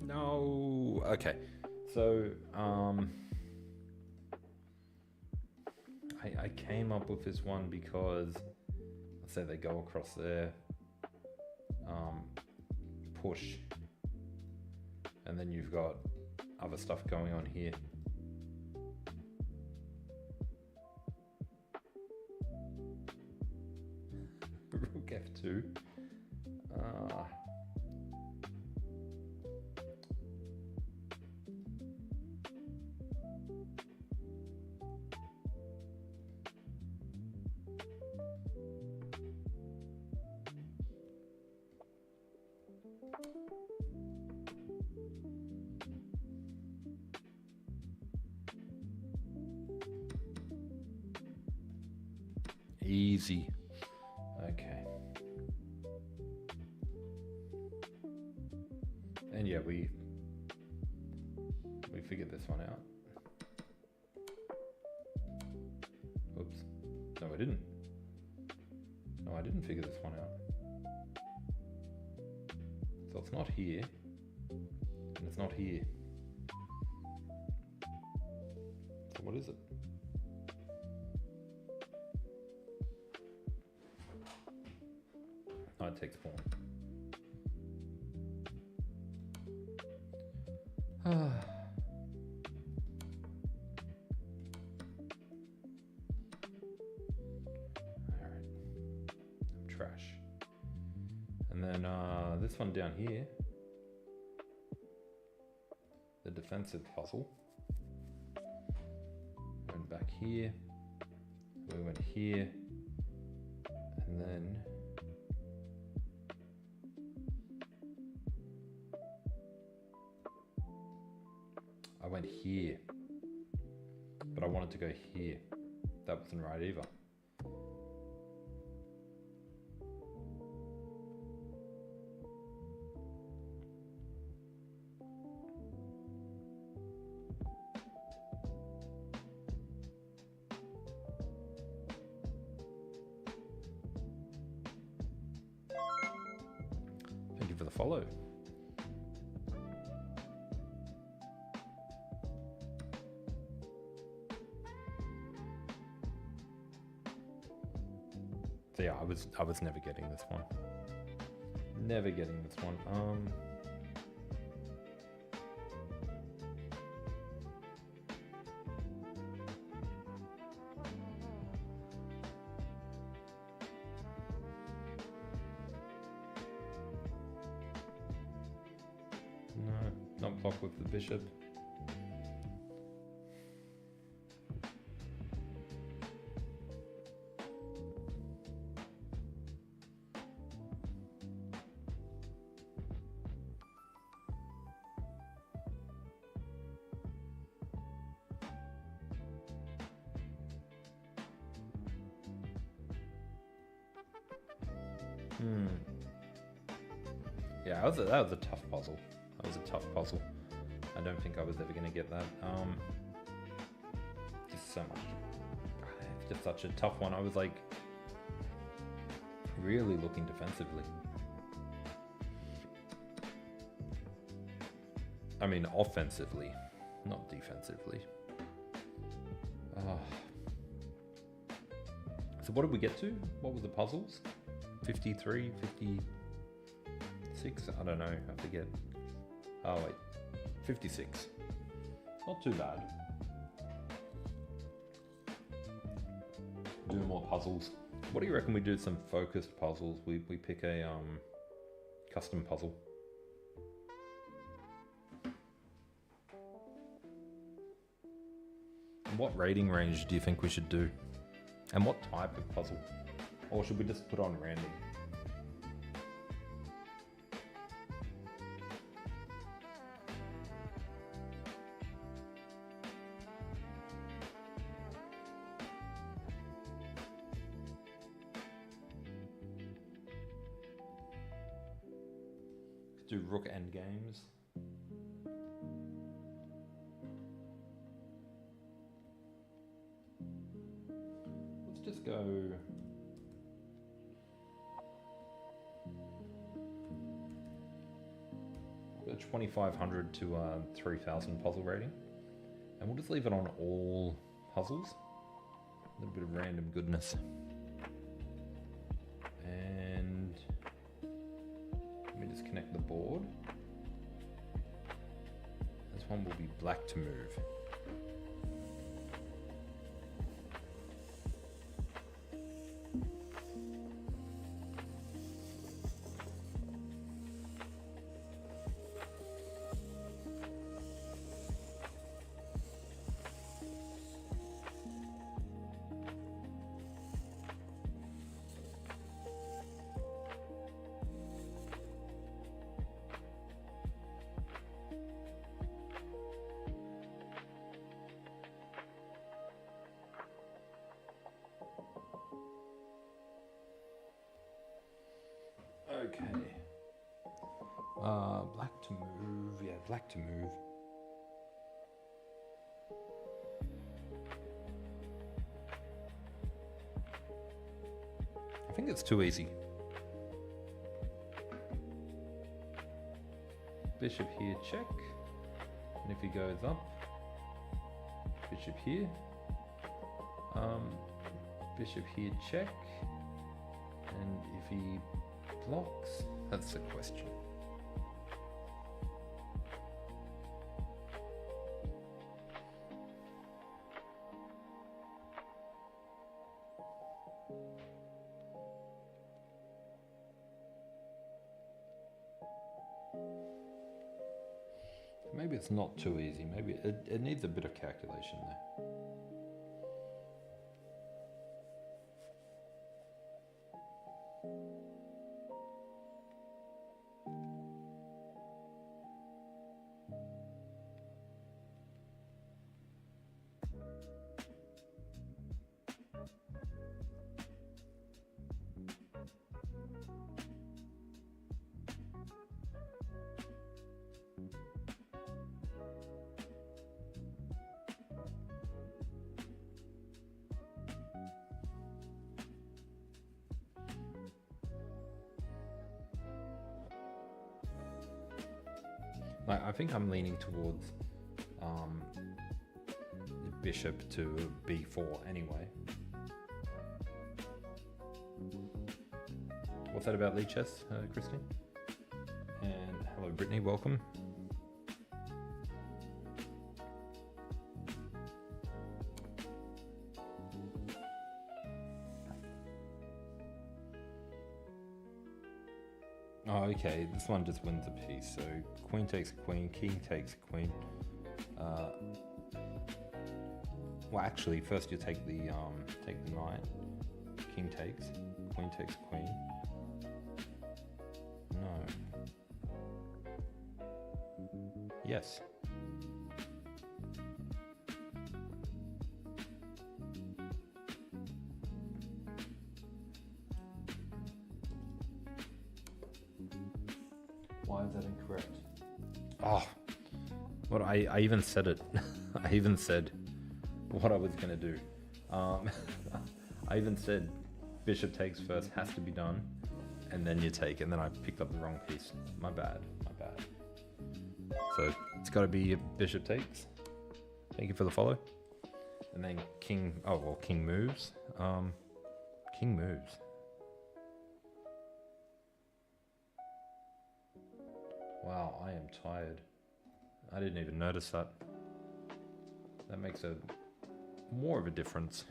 No. Okay. So, I came up with this one because, let's say they go across there, push, and then you've got other stuff going on here. Rook f2. Easy. Okay. And yeah, we figured this one out. Oops. No, I didn't. No, I didn't figure this one out. So it's not here, and it's not here. So what is it? Knight takes pawn. Alright. I'm trash. And then this one down here, the defensive puzzle. Went back here. We went here. And then I went here, but I wanted to go here. That wasn't right either. the follow. So yeah, I was never getting this one. Never getting this one. No, not block with the bishop. Yeah, that was a tough puzzle. That was a tough puzzle. I don't think I was ever going to get that. Just so much. It's just such a tough one. I was like really looking defensively. I mean, offensively, not defensively. So what did we get to? What were the puzzles? 53, 56? I don't know, I forget. Oh wait, 56. Not too bad. Do more puzzles. What do you reckon we do some focused puzzles? We pick a custom puzzle. And what rating range do you think we should do? And what type of puzzle? Or should we just put on random? Let's do rook end games. Let's just go. Go 2,500 to 3,000 puzzle rating, and we'll just leave it on all puzzles. A little bit of random goodness. And let me just connect the board. This one will be black to move. Okay. Black to move. Yeah, black to move. I think it's too easy. Bishop here, check. And if he goes up, bishop here. Bishop here, check. And if he blocks, that's the question. Maybe it's not too easy. Maybe it needs a bit of calculation there. I think I'm leaning towards bishop to b4 anyway. What's that about lead chess, Christine? And hello, Brittany, welcome. Oh, okay, this one just wins a piece. So queen takes queen, king takes queen. Well, actually, first you take the knight. King takes, queen takes queen. No. Yes. Why is that incorrect? Oh, what I even said it. I even said what I was gonna do. I even said bishop takes first, has to be done, and then you take, and then I picked up the wrong piece. My bad, my bad. So it's got to be bishop takes. Thank you for the follow. And then king. Oh well, king moves. King moves. Wow, I am tired. I didn't even notice that. That makes a more of a difference.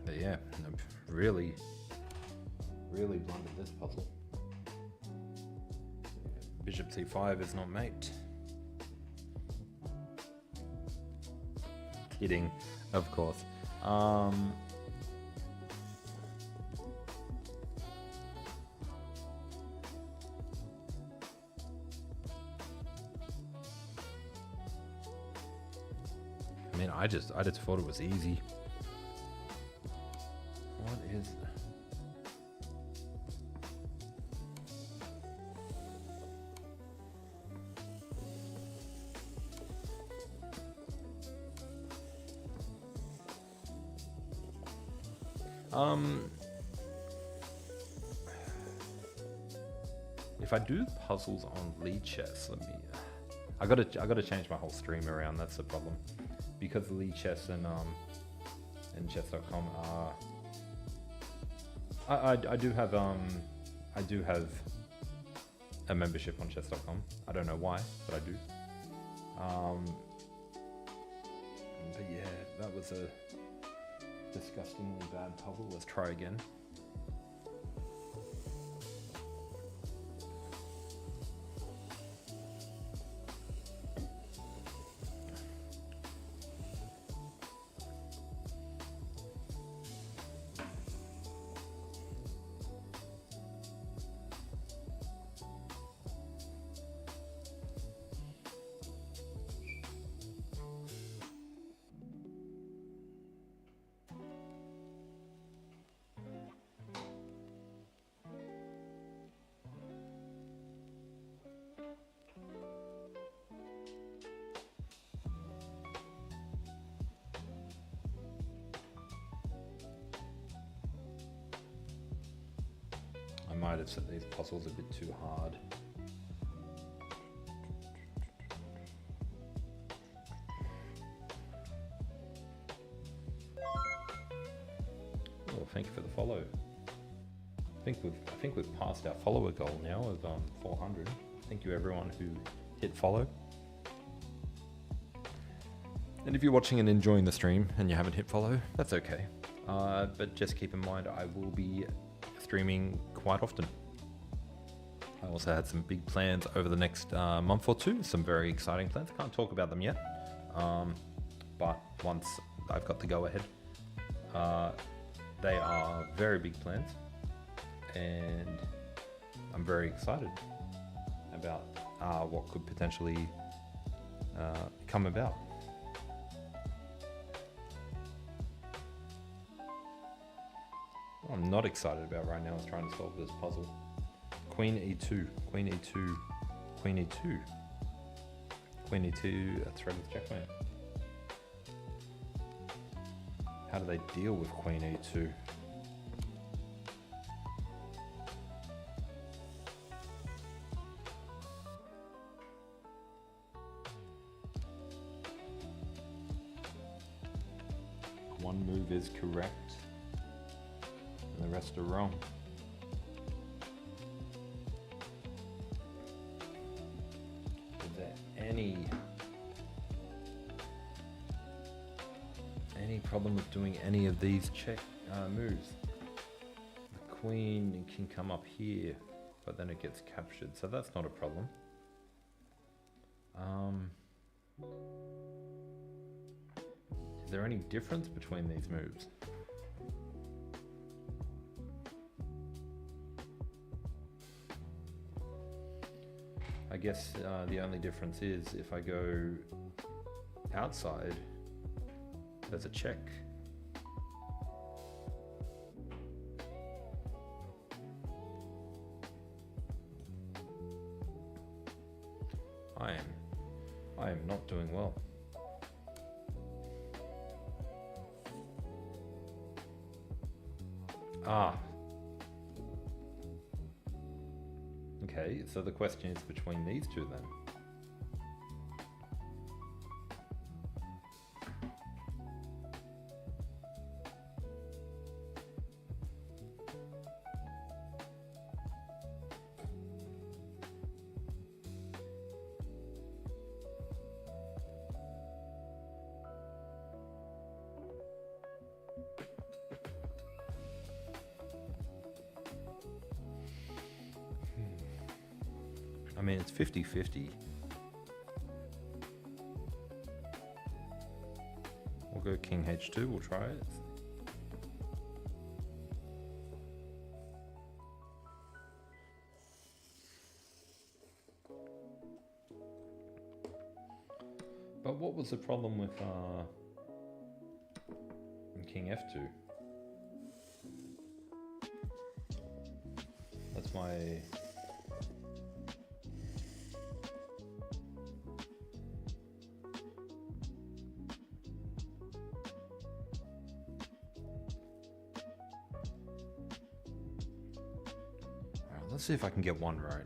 But yeah, I've really blundered this puzzle. Bishop c5 is not mate. Kidding, of course. I mean, I just thought it was easy. What is? If I do puzzles on lead chess, I gotta change my whole stream around. That's the problem, because lead chess and chess.com are. I do have a membership on chess.com. I don't know why, but I do. But yeah, that was a disgustingly bad puzzle. Let's try again. I might have set these puzzles a bit too hard. Oh, thank you for the follow. I think we've passed our follower goal now of 400. Thank you everyone who hit follow. And if you're watching and enjoying the stream and you haven't hit follow, that's okay. But just keep in mind, I will be streaming quite often. I also had some big plans over the next month or two, some very exciting plans. I can't talk about them yet, but once I've got the go ahead, they are very big plans, and I'm very excited about what could potentially come about. What I'm not excited about right now is trying to solve this puzzle. Queen e2, queen e2, queen e2. Queen e2, a threat with checkmate. How do they deal with Queen e2? One move is correct, and the rest are wrong. Is there any problem with doing any of these check moves? The queen can come up here, but then it gets captured, so that's not a problem. Is there any difference between these moves? I guess the only difference is if I go outside, there's a check. I am not doing well. Okay, so the question is between these two then. I mean, it's 50-50. We'll go King H2, we'll try it. But what was the problem with King F2? That's my... Let's see if I can get one right.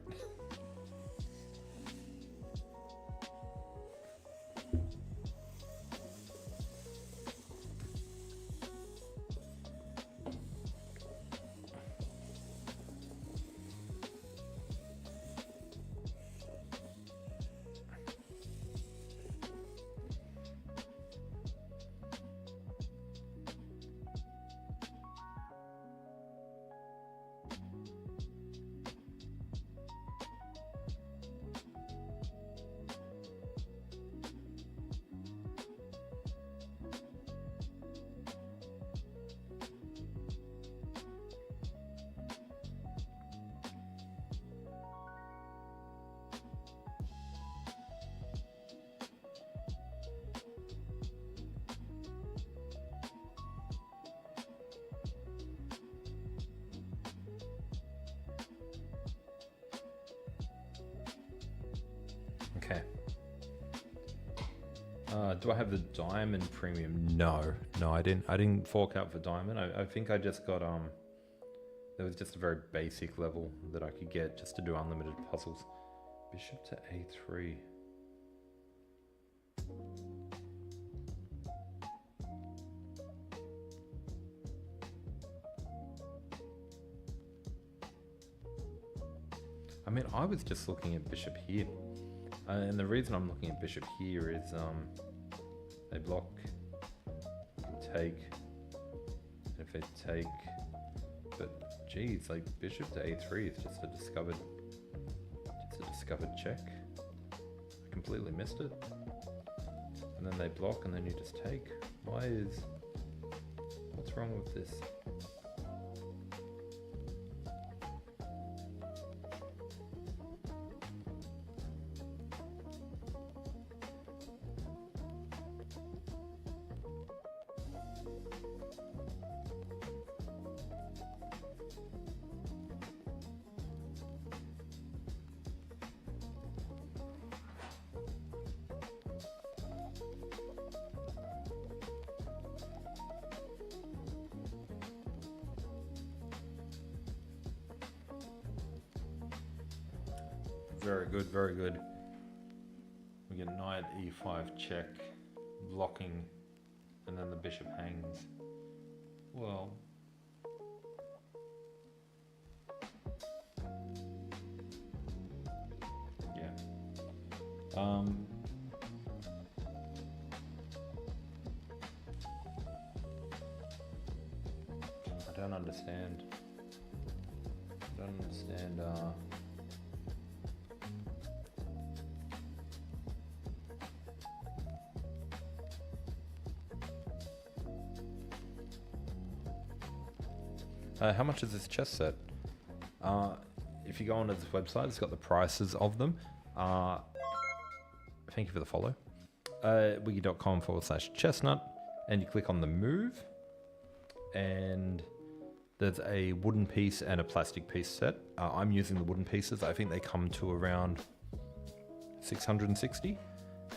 Okay. Do I have the diamond premium? No, I didn't. I didn't fork out for diamond. I think I just got there was just a very basic level that I could get just to do unlimited puzzles. Bishop to A3. I mean, I was just looking at bishop here. And the reason I'm looking at bishop here is they block, take, and if they take, but geez, like bishop to a3 is just a discovered check. I completely missed it. And then they block and then you just take. What's wrong with this? Very good, very good. We get knight e5 check, blocking, and then the bishop hangs. Well, yeah. I don't understand. How much is this chess set? If you go onto this website, it's got the prices of them. Thank you for the follow. wiki.com/chessnut, and you click on the move, and there's a wooden piece and a plastic piece set. I'm using the wooden pieces. I think they come to around 660,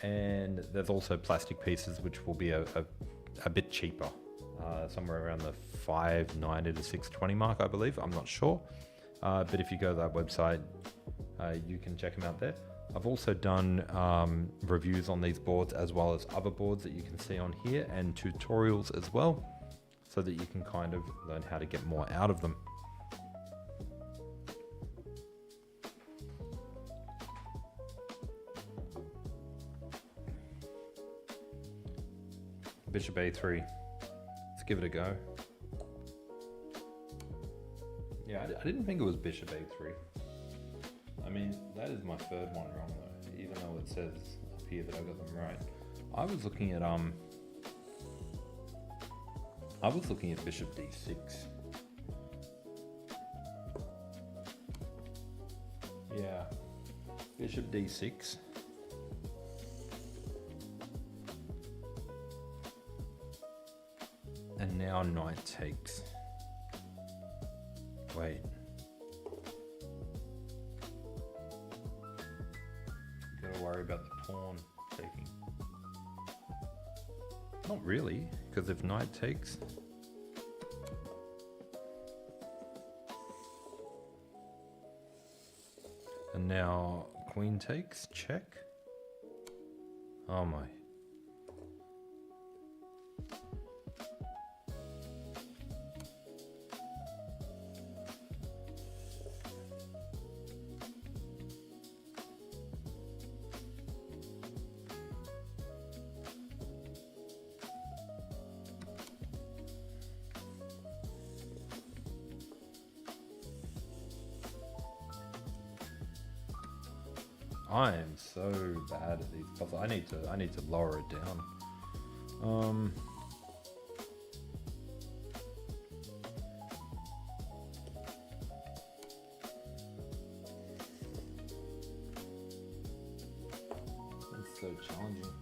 and there's also plastic pieces which will be a bit cheaper, somewhere around the 590 to 620 mark, I believe. I'm not sure, but if you go to that website, you can check them out there. I've also done reviews on these boards as well as other boards that you can see on here, and tutorials as well, so that you can kind of learn how to get more out of them. Bishop a3. Let's give it a go. Yeah, I didn't think it was bishop a3. I mean, that is my third one wrong though, even though it says up here that I got them right. I was looking at bishop d6. Yeah, bishop d6. And now knight takes. Wait. Gotta worry about the pawn taking. Not really, because if knight takes, and now queen takes, check. Oh my. I am so bad at these puzzles. I need to lower it down. It's so challenging.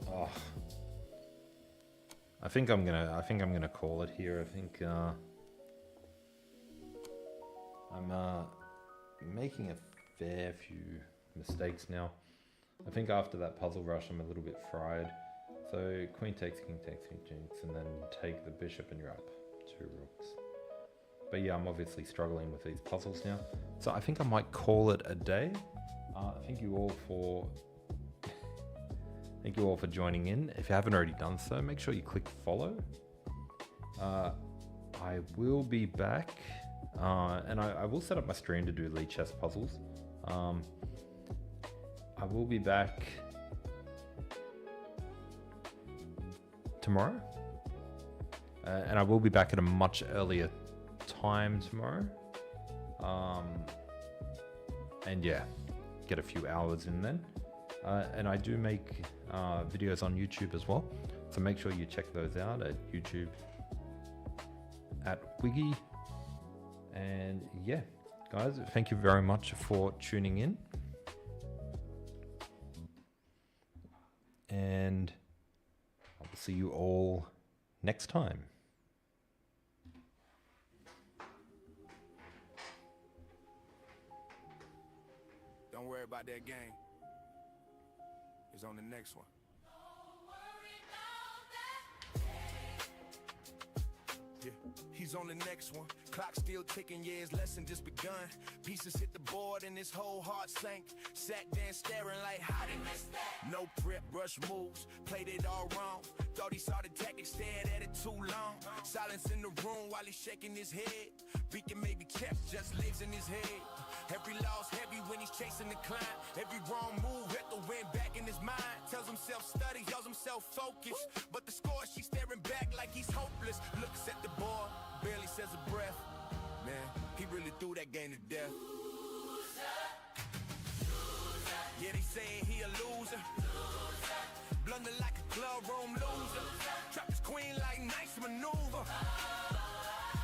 Oh. I think I'm gonna call it here. I think I'm making a fair few mistakes now. I think after that puzzle rush I'm a little bit fried. So queen takes, king takes, and then take the bishop and you're up 2 rooks. But yeah, I'm obviously struggling with these puzzles now. So I think I might call it a day. Thank you all for joining in. If you haven't already done so, make sure you click follow. I will be back, and I will set up my stream to do lead chess puzzles. I will be back tomorrow, and I will be back at a much earlier time tomorrow, and yeah, get a few hours in then. And I do make videos on YouTube as well, so make sure you check those out at YouTube at Wiggy. And yeah, guys, thank you very much for tuning in, and I'll see you all next time. Don't worry about that game. It's on the next one. Yeah. He's on the next one. Clock still ticking, yeah, his lesson just begun. Pieces hit the board and his whole heart sank. Sat there staring like, how did miss that? No prep, rush moves, played it all wrong. Thought he saw the tactic, stared at it too long. Silence in the room while he's shaking his head. Beacon maybe chess just lives in his head. Every loss heavy when he's chasing the climb. Every wrong move echoing back in his mind. Tells himself study, tells himself focus. But the score, she's staring back like he's hopeless. Looks at the board, barely says a breath. Man, he really threw that game to death. Yeah, they saying he a loser. Blunder like a club room loser. Trap his queen like nice maneuver.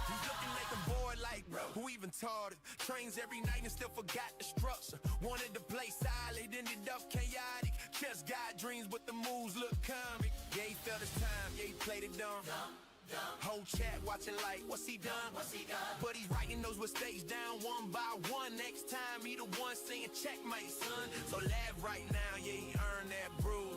He's looking at the board like, who even taught it? Trains every night and still forgot the structure. Wanted to play solid, ended up chaotic. Chess got dreams, but the moves look comic. Yeah, he felt his time, yeah, he played it dumb. Whole chat watching like, what's he done? But he's writing those mistakes down one by one. Next time he the one saying checkmate, son. So laugh right now, yeah, he earned that bruise.